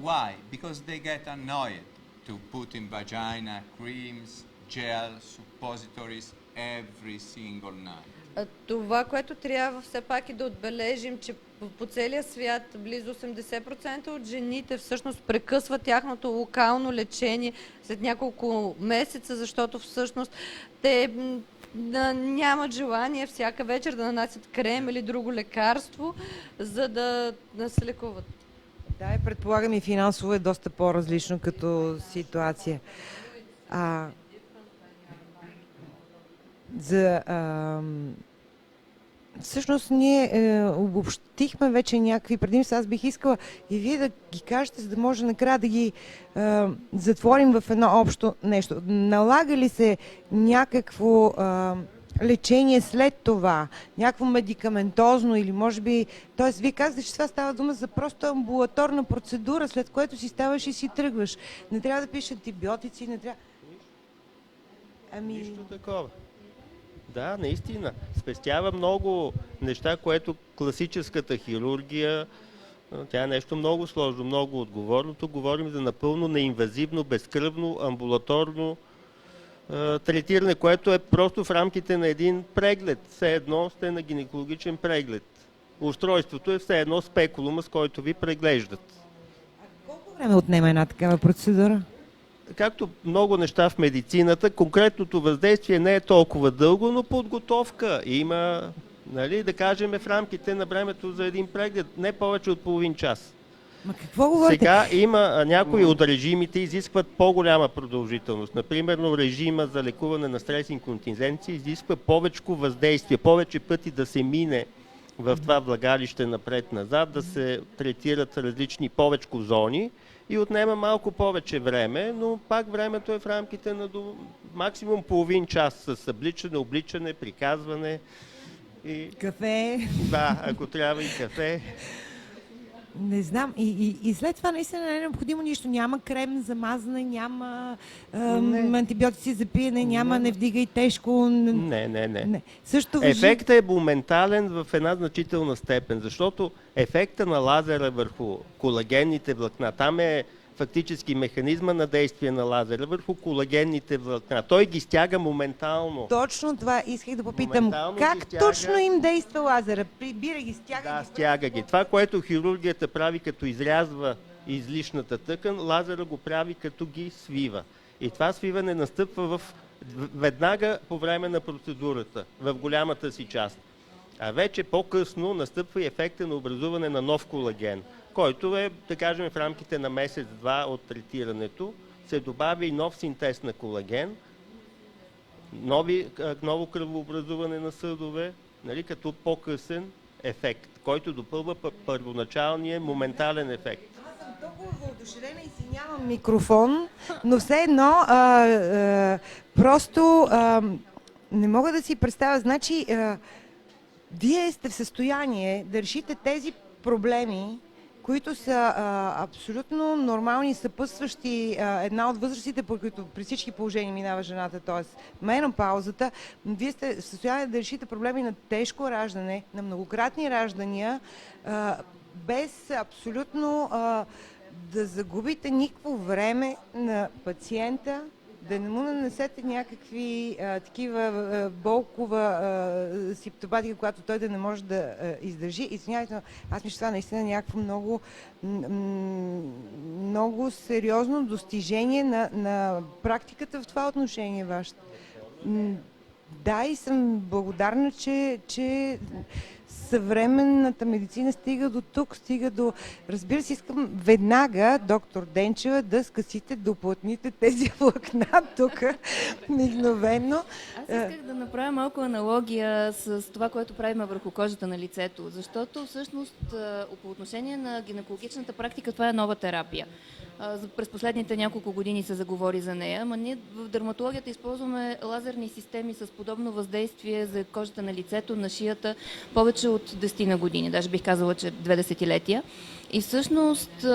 Why? Because they get annoyed to put in vagina creams, gel, suppositories every single night. Това, което трябва все пак и да отбележим, че по целия свят близо 80% от жените всъщност прекъсват тяхното локално лечение след няколко месеца, защото всъщност те нямат желание всяка вечер да нанасят крем или друго лекарство, за да се лекуват. Да, и предполагам и финансово е доста по-различно като ситуация. Всъщност ние обобщихме вече някакви предимства. Аз бих искала и вие да ги кажете, за да може накрая да ги затворим в едно общо нещо. Налага ли се някакво лечение след това, някакво медикаментозно или може би... Тоест, вие казвате, че това става дума за просто амбулаторна процедура, след което си ставаш и си тръгваш. Не трябва да пишеш антибиотици, не трябва... Нищо такова. Да, наистина. Спестява много неща, което класическата хирургия, тя е нещо много сложно, много отговорно. Тук говорим за напълно неинвазивно, безкръвно, амбулаторно третиране, което е просто в рамките на един преглед. Все едно сте на гинекологичен преглед. Устройството е все едно спекулума, с който ви преглеждат. Колко време отнема една такава процедура? Както много неща в медицината, конкретното въздействие не е толкова дълго, но подготовка има, нали, да кажем, в рамките на времето за един преглед, не повече от половин час. Ма какво говорите? Сега има някои от режимите изискват по-голяма продължителност. Например, режима за лекуване на стрес и инконтиненция изисква повече въздействие, повече пъти да се мине в това влагалище напред-назад, да се третират различни повече зони и отнема малко повече време, но пак времето е в рамките на до максимум половин час с събличане, обличане, приказване и... Кафе. Да, ако трябва и кафе. Не знам. И след това наистина не е необходимо нищо. Няма крем за мазане, няма антибиотици за пиене, няма не вдигай тежко. Не. Също важи... Ефектът е моментален в една значителна степен, защото ефекта на лазера върху колагенните влакна, там е фактически механизма на действие на лазера върху колагенните влакна. Той ги стяга моментално. Точно това исках да попитам. Моментално Как ги стяга. точно им действа лазера? Прибира ги, стяга Да, ги. стяга ги. Това, което хирургията прави като изрязва излишната тъкан, лазера го прави като ги свива. И това свиване настъпва веднага по време на процедурата, в голямата си част. А вече по-късно настъпва и ефекта на образуване на нов колаген, който е, да кажем, в рамките на месец-два от третирането, се добави и нов синтез на колаген, ново кръвообразуване на съдове, нали, като по-късен ефект, който допълва първоначалния моментален ефект. Аз съм толкова въодушевена и си нямам микрофон, но все едно просто не мога да си представя. Значи, вие сте в състояние да решите тези проблеми, които са абсолютно нормални, съпътстващи една от възрастите, по които при всички положения минава жената, т.е. менопаузата. Вие сте в състояние да решите проблеми на тежко раждане, на многократни раждания, без абсолютно да загубите никакво време на пациента, да не му нанесете някакви такива болкова симптоматика, която той да не може да издържи. Извинявайте, аз мисля, това наистина някакво много сериозно достижение на практиката в това отношение вашето. Да, и съм благодарна, че съвременната медицина стига до тук, стига до... Разбира се, искам веднага, доктор Денчева, да скъсите, да уплътните тези влакна тук, мигновено. Аз исках да направя малко аналогия с това, което правим върху кожата на лицето, защото всъщност по отношение на гинекологичната практика това е нова терапия. През последните няколко години се заговори за нея, ама ние в дерматологията използваме лазерни системи с подобно въздействие за кожата на лицето, на шията, повече от 10 на години, даже бих казала, че 2 десетилетия. И всъщност,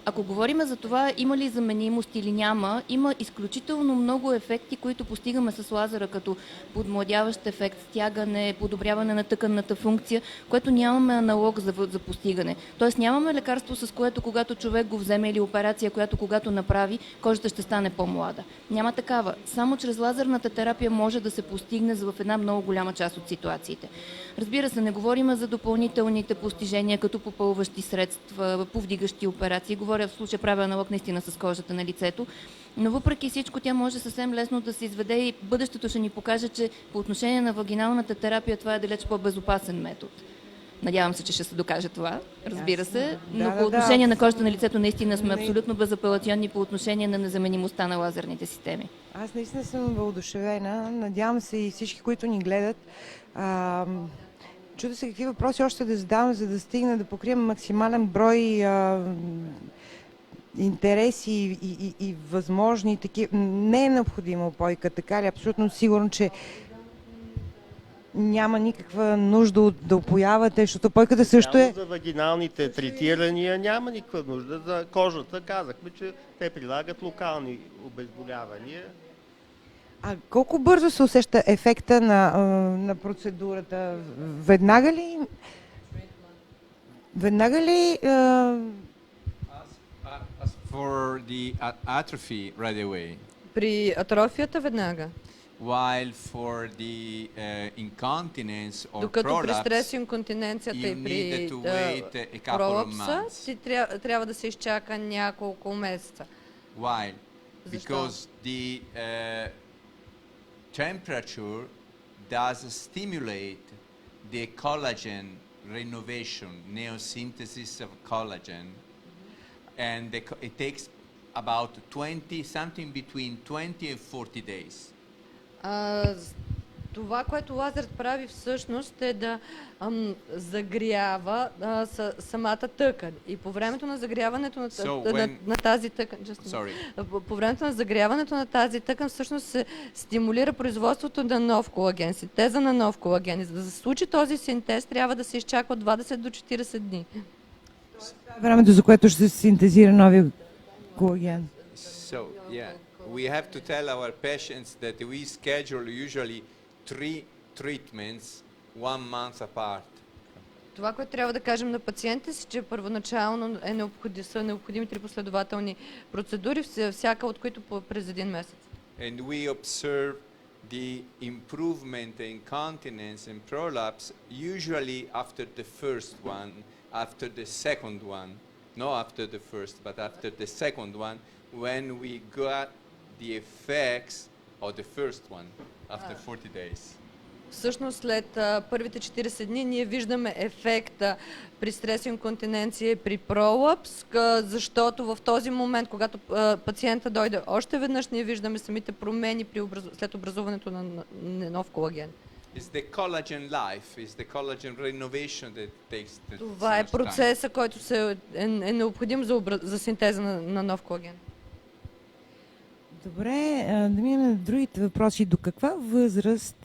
ако говорим за това, има ли заменимост или няма, има изключително много ефекти, които постигаме с лазера, като подмладяващ ефект, стягане, подобряване на тъканната функция, което нямаме аналог за постигане. Тоест нямаме лекарство, с което когато човек го вземе, или операция, която когато направи, кожата ще стане по-млада. Няма такава. Само чрез лазерната терапия може да се постигне в една много голяма част от ситуациите. Разбира се, не говорим за допълнителните постижения, като попълващи средства, повдигащи операции. Говоря в случая, правя аналог наистина с кожата на лицето, но въпреки всичко тя може съвсем лесно да се изведе и бъдещето ще ни покаже, че по отношение на вагиналната терапия това е далеч по-безопасен метод. Надявам се, че ще се докаже това, разбира се, но по отношение на кожата на лицето наистина сме абсолютно безапелационни по отношение на незаменимостта на лазерните системи. Аз наистина съм въодушевена. Надявам се и всички, които ни гледат. Чудя се какви въпроси още да задавам, за да стигна да покрием максимален брой интереси и възможни такива. Не е необходимо опойка, така ли? Абсолютно сигурно, че няма никаква нужда да опоявате, защото опойката също е... За вагиналните третирания няма никаква нужда. За кожата казахме, че те прилагат локални обезболявания. А колко бързо се усеща ефекта на процедурата? Веднага ли? As for the atrophy right away, При атрофията веднага. while for the incontinence or Докато при стрес, prolapse, инконтиненцията you и при needed to wait a couple of пролапса, months. ти трябва да се изчака няколко месеца. Why? Защо? Because the temperature does stimulate the collagen renovation, neosynthesis of collagen, and it takes about 20, something between 20 and 40 days. Това, което лазерът прави всъщност е да загрява самата тъкан. И по времето на загряването на тази тъкан, по времето на загряването на тази тъкан всъщност се стимулира производството на нов колаген, синтеза на нов колаген. И за да се случи този синтез, трябва да се изчаква 20 до 40 дни. Времето, за което ще се синтезира новия колаген. So, yeah, we have to tell our patients that we schedule usually 3 treatments 1 month apart. Това, което трябва да кажем на пациентите си, че първоначално са необходими 3 последователни процедури, всяка от които през един месец. And we observe the improvement in continence and prolapse usually after the first one, after the second one, not after the first, but after the second one, when we got the effects of the first one, after 40 days. Всъщност след първите 40 дни ние виждаме ефекта при стрес инконтиненция и при пролапс, защото в този момент, когато пациента дойде още веднъж, ние виждаме самите промени след образуването на нов колаген. Това е процеса, който е необходим за синтеза на нов колаген. Добре, да минем на другите въпроси. До каква възраст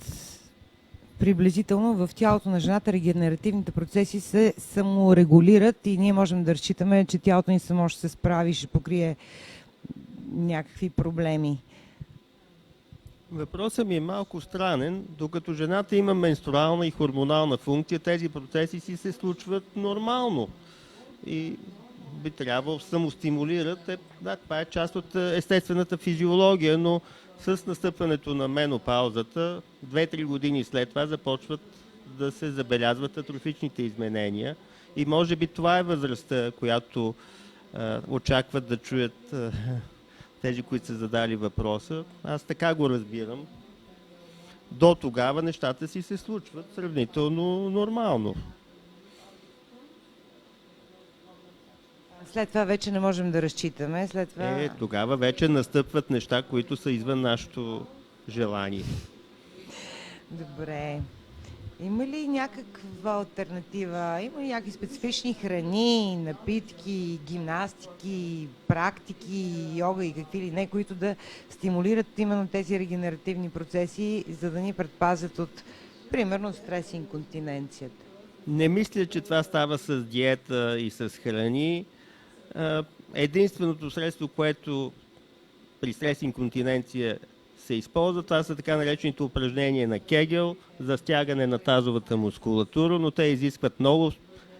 приблизително в тялото на жената регенеративните процеси се саморегулират и ние можем да разчитаме, че тялото ни само ще се справи, ще покрие някакви проблеми? Въпросът ми е малко странен. Докато жената има менструална и хормонална функция, тези процеси си се случват нормално и би трябвало да самостимулират. Да, това е част от естествената физиология, но с настъпването на менопаузата, 2-3 години след това започват да се забелязват атрофичните изменения. И може би това е възрастта, която очакват да чуят тези, които са задали въпроса. Аз така го разбирам. До тогава нещата си се случват сравнително нормално. След това вече не можем да разчитаме. След това... Тогава вече настъпват неща, които са извън нашето желание. Добре. Има ли някаква алтернатива? Има ли някакви специфични храни, напитки, гимнастики, практики, йога и какви ли не, които да стимулират именно тези регенеративни процеси, за да ни предпазят от, примерно, стрес и инконтиненцията? Не мисля, че това става с диета и с храни. Единственото средство, което при стрес и инконтиненция се използва, това са така наречените упражнения на Кегел за стягане на тазовата мускулатура, но те изискват много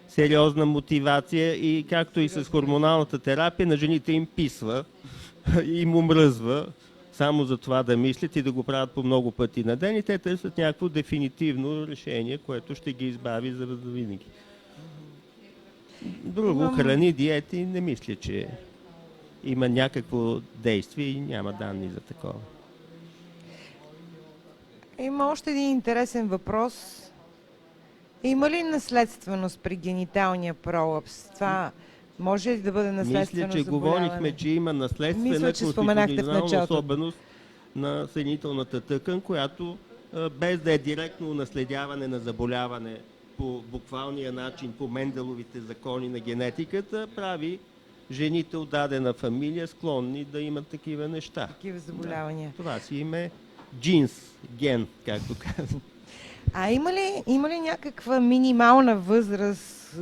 сериозна мотивация и както и с хормоналната терапия, на жените им писва и им омръзва само за това да мислят и да го правят по много пъти на ден и те търсят някакво дефинитивно решение, което ще ги избави за винаги. Друго, храни, диети, не мисля, че има някакво действие и няма данни за такова. Има още един интересен въпрос. Има ли наследственост при гениталния пролапс? Това може ли да бъде наследствено заболяване? Мисля, че говорихме, че има наследствена конституционална особеност на съединителната тъкан, която без да е директно наследяване на заболяване по буквалния начин, по Менделовите закони на генетиката, прави жените от дадена фамилия склонни да имат такива неща. Такива заболявания. Да. Това си има джинс, ген, както казвам. А има ли някаква минимална възраст,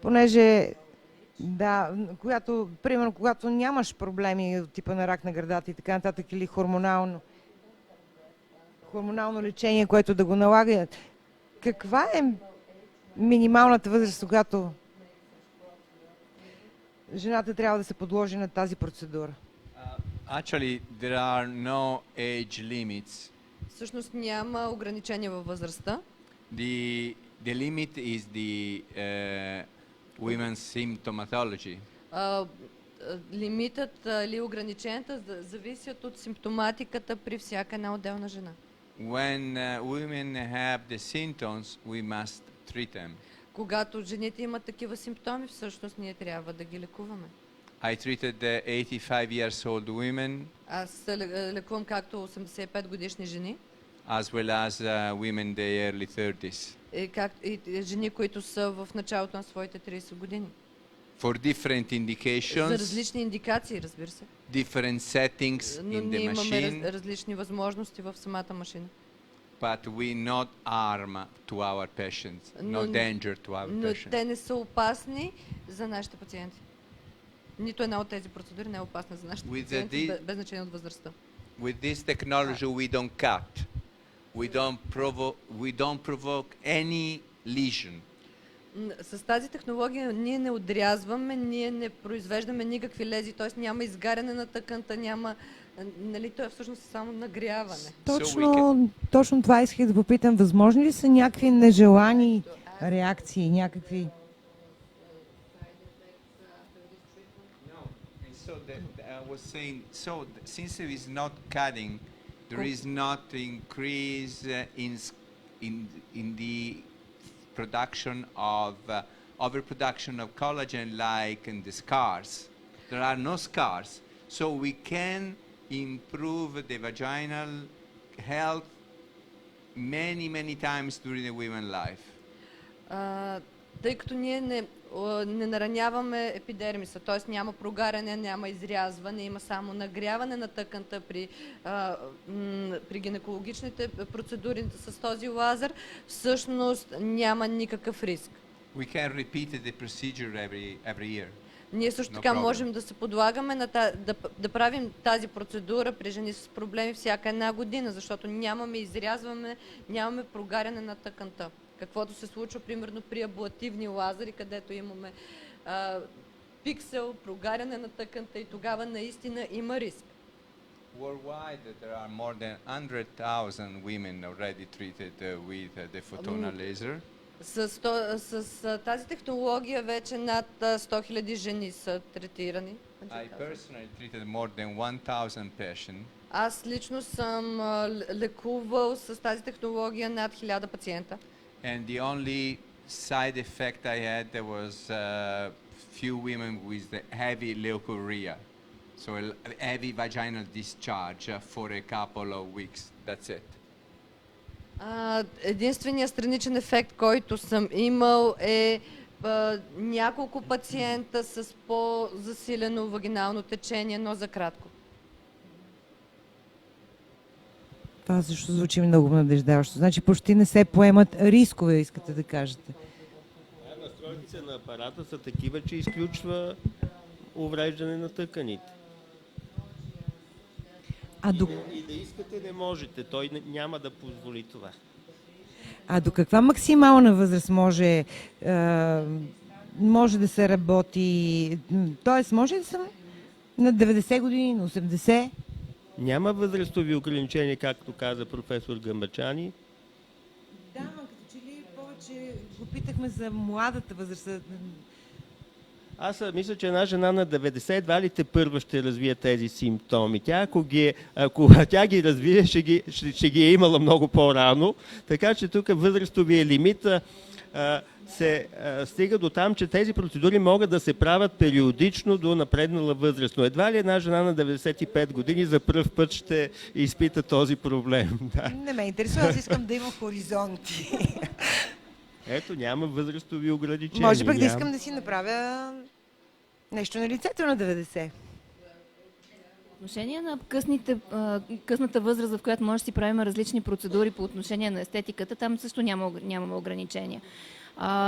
понеже примерно, когато нямаш проблеми от типа на рак на гърдата и така нататък, или хормонално лечение, което да го налага, каква е минималната възраст, когато жената трябва да се подложи на тази процедура? Actually, there are no age limits. Всъщност няма ограничения във възрастта. The limit is the women's symptomatology. Лимитът или ограниченията зависят от симптоматиката при всяка една отделна жена. When women have the symptoms, we must treat them. Когато жените имат такива симптоми, всъщност ние трябва да ги лекуваме. I treated the 85 years old women Аз лекувам както 85 годишни жени, as well as women in the early 30s и жени, които са в началото на своите 30 години. for different За indications, различни индикации, разбира се. different settings Но in ние the имаме machine, различни възможности в самата машина. but we not harm to our patients, no Но- danger to our Но patients. те не са опасни за нашите пациенти. Нито една от тези процедури не е опасна за нашите With пациенти, the- без значение от възрастта. With this technology, we don't cut, we don't provoke any lesion. С тази технология ние не отрязваме, ние не произвеждаме никакви лези, т.е. няма изгаряне на тъканта, няма, нали, то е всъщност само нагряване. Точно това исках да попитам. Възможни ли са някакви нежелани реакции, някакви... So I was saying, since there is not cutting, there is not increase in the production of overproduction of collagen like in the scars. There are no scars, so we can improve the vaginal health many times during the women's life. Тъй като ние не нараняваме епидермиса, т.е. няма прогаряне, няма изрязване, има само нагряване на тъканта при гинекологичните процедури с този лазер, всъщност няма никакъв риск. We can repeat the procedure every year. Ние също No така problem. можем да се подлагаме на да правим тази процедура при жени с проблеми всяка една година, защото нямаме изрязване, нямаме прогаряне на тъканта. Каквото се случва примерно при аблативни лазери, където имаме пиксел, прогаряне на тъканта и тогава наистина има риск. Worldwide, there are more than 100,000 women already treated with the photonal laser. С тази технология вече над 100 000 жени са третирани. I personally treated more than 1,000 patients. Аз лично съм лекувал с тази технология над 1000 пациента. And the only side effect I had there was few women with the heavy leukorrhea, so a heavy vaginal discharge for a couple of weeks. That's it. Единственият страничен ефект, който съм имал е няколко пациента с по-засилено вагинално течение, но за кратко. Това също звучи много надеждаващо. Значи почти не се поемат рискове, искате да кажете. Настройките на апарата са такива, че изключва увреждане на тъканите. И да искате не можете, той няма да позволи това. А до каква максимална възраст може да се работи? Тоест, може да съм на 90 години, на 80? Няма възрастови ограничения, както каза професор Гамбачани. Да, но като че ли повече го питахме за младата възраст. Аз мисля, че една жена на 90 едва ли те първа ще развие тези симптоми. Тя, ако тя ги развие, ще ги е имала много по-рано. Така че тук възрастовия лимит се стига до там, че тези процедури могат да се правят периодично до напреднала възраст. Но едва ли една жена на 95 години за пръв път ще изпита този проблем. Да. Не ме интересува, аз искам да имам хоризонти. Ето, няма възрастови ограничения. Може пък да искам да си направя нещо на лицето на 90. По отношение на късната възраст, в която може да си правим различни процедури по отношение на естетиката, там също нямаме ограничения.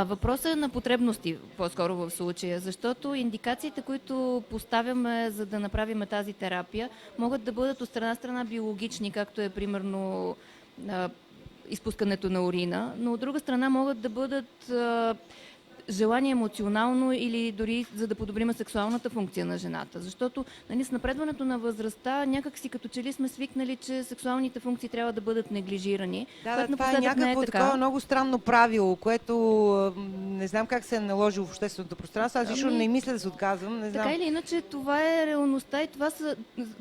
Въпросът е на потребности, по-скоро в случая, защото индикациите, които поставяме за да направим тази терапия, могат да бъдат от страна биологични, както е примерно изпускането на урина, но от друга страна могат да бъдат желание емоционално или дори за да подобрим сексуалната функция на жената. Защото с напредването на възрастта някак си като че ли сме свикнали, че сексуалните функции трябва да бъдат неглижирани. Да, това е някакво такова много странно правило, което не знам как се е наложило в общественото пространство. Аз лично не мисля да се отказвам. Не знам. Така или иначе, това е реалността и това са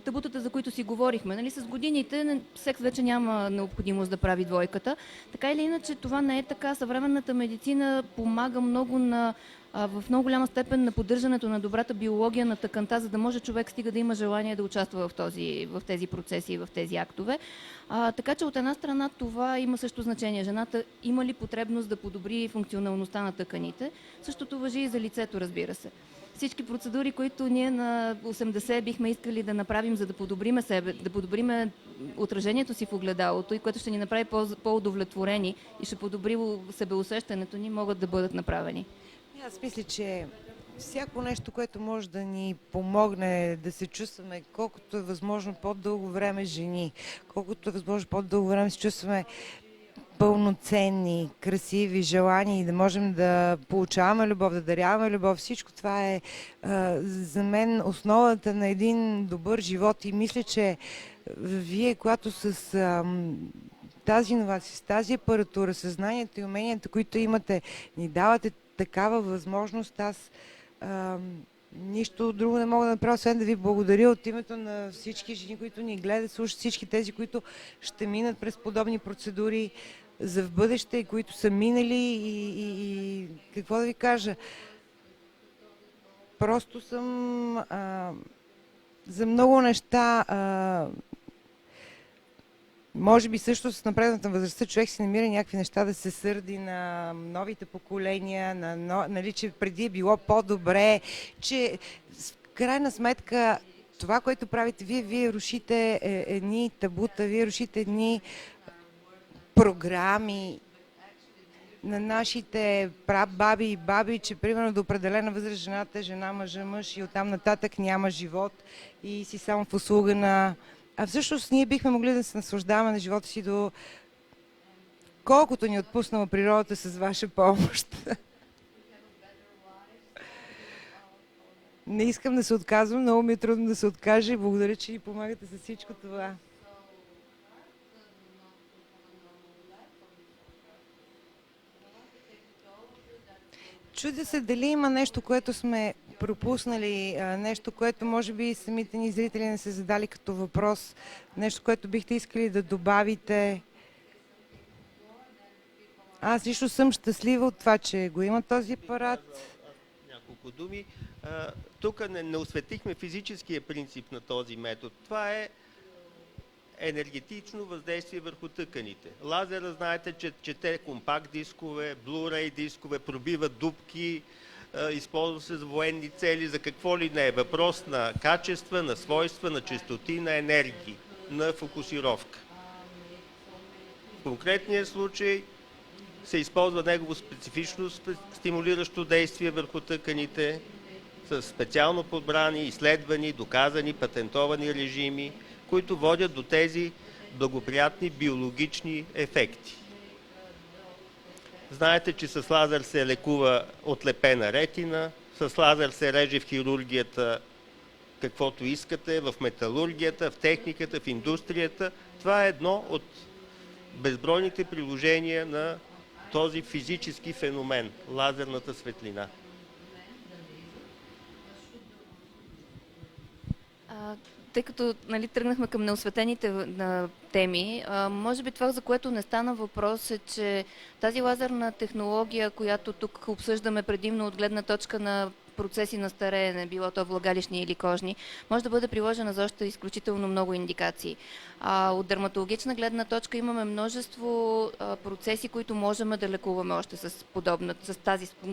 табутата, за които си говорихме. С годините секс вече няма необходимост да прави двойката. Така или иначе, това не е така. Съвременната медицина помага много много в много голяма степен на поддържането на добрата биология на тъканта, за да може човек стига да има желание да участва в тези процеси и в тези актове. Така че от една страна това има също значение. Жената има ли потребност да подобри функционалността на тъканите? Същото важи и за лицето, разбира се. Всички процедури, които ние на 80 бихме искали да направим, за да подобриме себе, да подобриме отражението си в огледалото и което ще ни направи по-удовлетворени и ще подобри себеусещането ни, могат да бъдат направени. Аз мисля, че всяко нещо, което може да ни помогне да се чувстваме колкото е възможно по-дълго време жени, колкото е възможно по-дълго време се чувстваме пълноценни, красиви, желани и да можем да получаваме любов, да даряваме любов. Всичко това е за мен основата на един добър живот и мисля, че вие, когато с тази иновация, с тази апаратура, съзнанието и уменията, които имате, ни давате такава възможност, аз нищо друго не мога да направя, освен да ви благодаря от името на всички жени, които ни гледат, слушат, всички тези, които ще минат през подобни процедури за в бъдеще, които са минали и какво да ви кажа. Просто съм за много неща може би също с напредната възрастта човек си намира някакви неща да се сърди на новите поколения, нали, че преди е било по-добре, че в крайна сметка това, което правите вие рушите едни табута, вие рушите едни програми на нашите прабаби и баби, че примерно до определена възраст жената е жена, мъжа мъж и оттам нататък няма живот и си само в услуга на... А всъщност ние бихме могли да се наслаждаваме на живота си до колкото ни отпуснала природата с ваша помощ. Не искам да се отказвам, много ми е трудно да се откажа и благодаря, че ни помагате с всичко това. Чудя се дали има нещо, което сме пропуснали, нещо, което може би самите ни зрители не се задали като въпрос, нещо, което бихте искали да добавите. Аз лично съм щастлива от това, че го има този апарат. Няколко думи. Тук не осветихме физическия принцип на този метод. Това е енергетично въздействие върху тъканите. Лазера, знаете, че чете компакт дискове, Blu-ray дискове, пробива дупки, използва се за военни цели, за какво ли не е. Въпрос на качества, на свойства, на честоти, на енергии, на фокусировка. В конкретния случай се използва негово специфично стимулиращо действие върху тъканите с специално подбрани, изследвани, доказани, патентовани режими, които водят до тези благоприятни биологични ефекти. Знаете, че с лазер се лекува отлепена ретина, с лазер се реже в хирургията каквото искате, в металургията, в техниката, в индустрията. Това е едно от безбройните приложения на този физически феномен – лазерната светлина. Тъй като тръгнахме към неосветените теми, може би това, за което не стана въпрос, е, че тази лазерна технология, която тук обсъждаме предимно от гледна точка на процеси на стареене, било то влагалищни или кожни, може да бъде приложена за още изключително много индикации. От дерматологична гледна точка имаме множество процеси, които можем да лекуваме още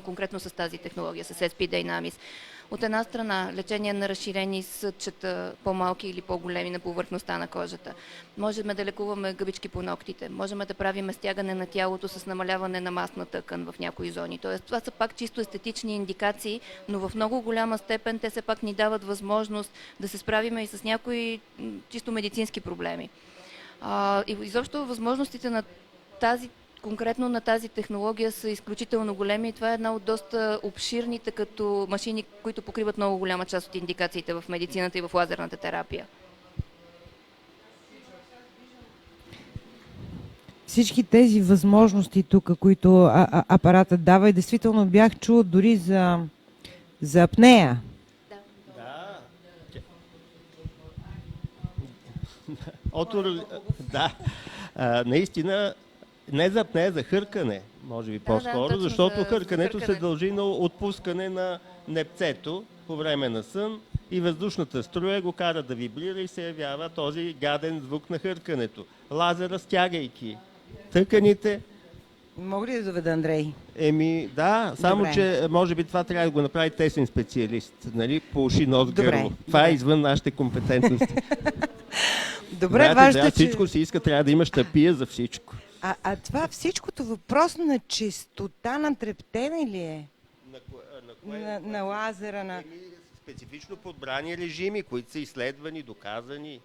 конкретно с тази технология, с SP Dynamics. От една страна, лечение на разширени съдчета, по-малки или по-големи на повърхността на кожата. Можем да лекуваме гъбички по ногтите. Можем да правим стягане на тялото с намаляване на масна тъкан в някои зони. Тоест, това са пак чисто естетични индикации, но в много голяма степен те все пак ни дават възможност да се справиме и с някои чисто медицински проблеми. И изобщо възможностите на конкретно на тази технология са изключително големи и това е една от доста обширните като машини, които покриват много голяма част от индикациите в медицината и в лазерната терапия. Всички тези възможности тук, които апаратът дава, и действително бях чула дори за апнея. Да. Наистина, не за апнея, за хъркане. може би Да, по-скоро, точно защото за хъркането се хъркане. дължи на отпускане на непцето по време на сън и въздушната струя го кара да вибрира и се явява този гаден звук на хъркането. Лазера, стягайки тъканите, Мога ли да доведа Андрей? да, само Добре. че може би това трябва да го направи тесен специалист, нали, по уши, нос, Добре, гърло. Това е добре. извън нашите компетентности. Добре, Знаете, важно е, че... всичко си иска, трябва да има щапия за всичко. А това всичкото въпрос на чистота на трептене ли е? На лазера, на... Специфично подбрани режими, които са изследвани, доказани.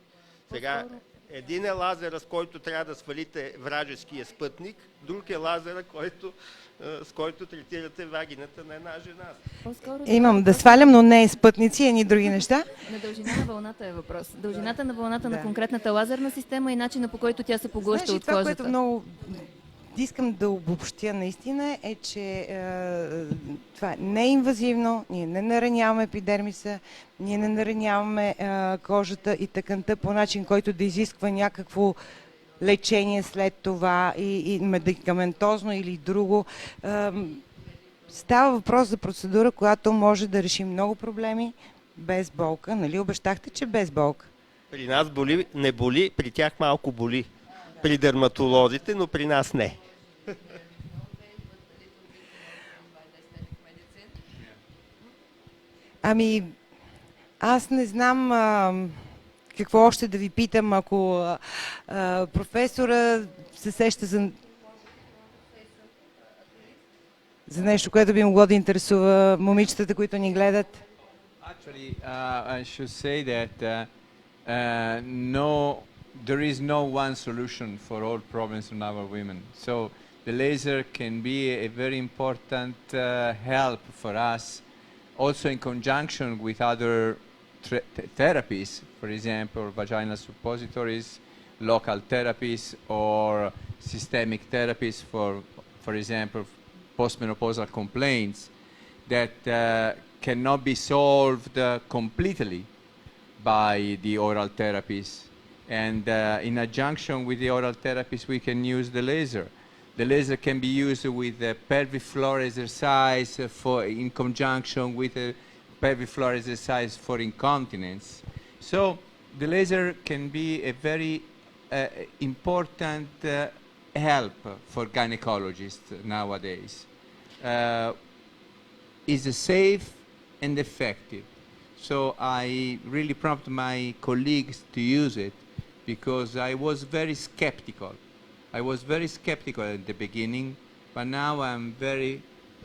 Сега, един е лазера, с който трябва да свалите вражеския спътник, друг е лазера, с който третирате вагината на една жена. По-скоро Имам да свалям, но не спътници, едни други неща. на дължина на вълната е въпрос. Дължината на вълната на Да. конкретната лазерна система и начина, по който тя се поглъща Знаеш ли, от това, кожата. което много искам да обобщя наистина е, че това не е инвазивно, ние не нараняваме епидермиса, ние не нараняваме кожата и тъканта по начин, който да изисква някакво лечение след това и медикаментозно или друго. Става въпрос за процедура, която може да реши много проблеми без болка. Нали обещахте, че без болка? При нас не боли, при тях малко боли. При дерматолозите, но при нас не. Ами, аз не знам какво още да ви питам, ако професора се сеща за нещо, което би могло да интересува момичетата, които ни гледат. Actually, I should say that there is no one solution for all problems in our women. So the laser can be a very important help for us, also in conjunction with other therapies, for example, vaginal suppositories, local therapies, or systemic therapies for example, postmenopausal complaints that cannot be solved completely by the oral therapies. And in adjunction with the oral therapies, we can use the laser. The laser can be used with the pelvic floor exercise in conjunction with the pelvic floor exercise for incontinence. So the laser can be a very important help for gynecologists nowadays. Is safe and effective. So I really prompt my colleagues to use it because I was very skeptical. I was very skeptical at the beginning, but now I'm very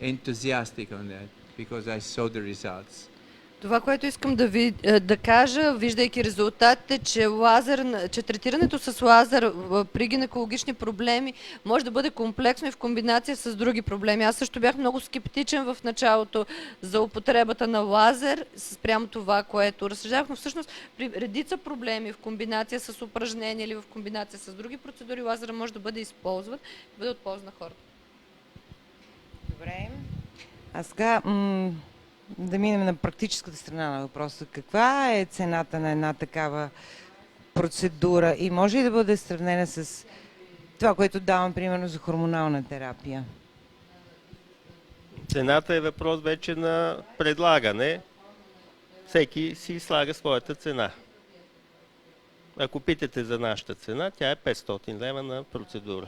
enthusiastic on that because I saw the results. Това, което искам да кажа, виждайки резултатите, че третирането с лазер при гинекологични проблеми може да бъде комплексно и в комбинация с други проблеми. Аз също бях много скептичен в началото за употребата на лазер спрямо това, което разсъждавах, но всъщност при редица проблеми в комбинация с упражнения или в комбинация с други процедури, лазера може да бъде използван и бъде от полза на хората. Добре. А сега да минем на практическата страна на въпроса. Каква е цената на една такава процедура и може ли да бъде сравнена с това, което давам примерно за хормонална терапия? Цената е въпрос вече на предлагане. Всеки си слага своята цена. Ако питате за нашата цена, тя е 500 лева на процедура.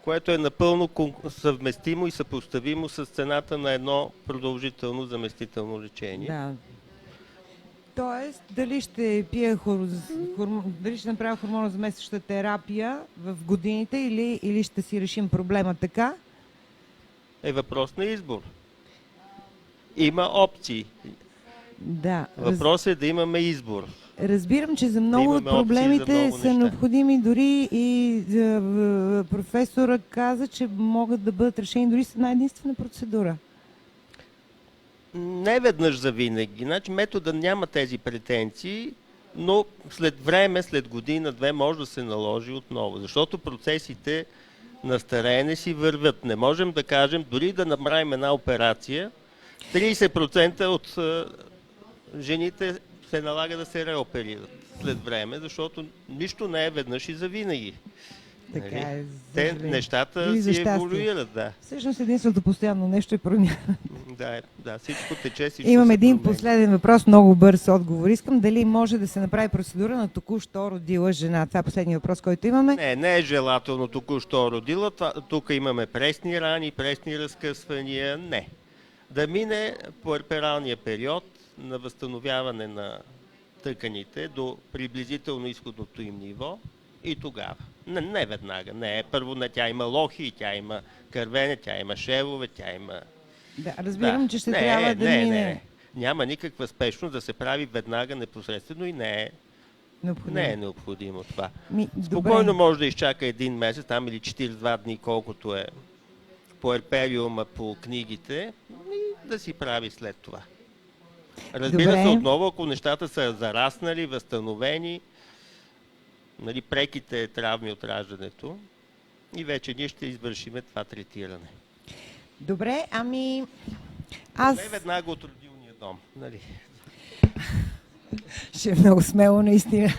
Което е напълно съвместимо и съпоставимо с цената на едно продължително заместително лечение. Да. Тоест, дали ще дали ще направя хормонозаместваща терапия в годините или ще си решим проблема така? Е въпрос на избор. Има опции. Да. Въпросът е да имаме избор. Разбирам, че за много от проблемите са необходими дори и професора каза, че могат да бъдат решени дори с една единствена процедура. Не веднъж за винаги. Значи метода няма тези претенции, но след време, след година-две може да се наложи отново, защото процесите на стареене си вървят. Не можем да кажем, дори да направим една операция, 30% от жените се налага да се реоперират след време, защото нищо не е веднъж и завинаги. Така е. за Те съжаление. нещата Или за си щастие. еволюират, да. Всъщност единственото постоянно нещо е промяна. Да, всичко тече, всичко Имам се един променя. последен въпрос, много бърз отговор. Искам дали може да се направи процедура на току-що родила жена. Това е последният въпрос, който имаме. Не е желателно току-що родила. Тук имаме пресни рани, пресни разкъсвания. Не. Да мине пуерпералния период на възстановяване на тъканите до приблизително изходното им ниво и тогава. Не веднага. Не. Първо тя има лохи, тя има кървене, тя има шевове, тя има... Да, разбирам, че ще трябва да мине. Не. Няма никаква спешност да се прави веднага, непосредствено и не е необходимо това. Спокойно може да изчака един месец, там или 42 дни, колкото е пуерпериума по книгите, и да си прави след това. Разбира се, отново, ако нещата са зараснали, възстановени, нали, преките травми от раждането, и вече ние ще извършиме това третиране. Добре, ами... Не веднага от родилния дом. Нали? Ще е много смело, наистина.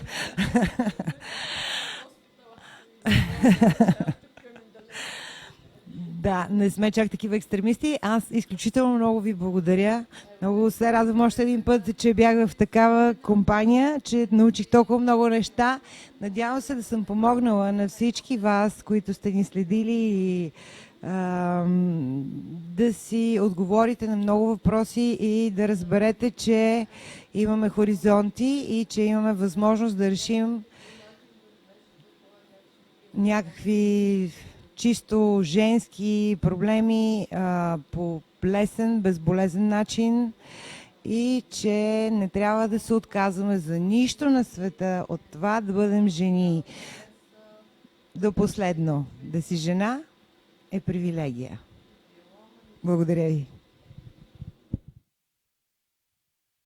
Да, не сме чак такива екстремисти. Аз изключително много ви благодаря. Много се радвам още един път, че бях в такава компания, че научих толкова много неща. Надявам се да съм помогнала на всички вас, които сте ни следили и да си отговорите на много въпроси и да разберете, че имаме хоризонти и че имаме възможност да решим някакви чисто женски проблеми по лесен, безболезен начин и че не трябва да се отказваме за нищо на света от това да бъдем жени. До последно, да си жена е привилегия. Благодаря ви.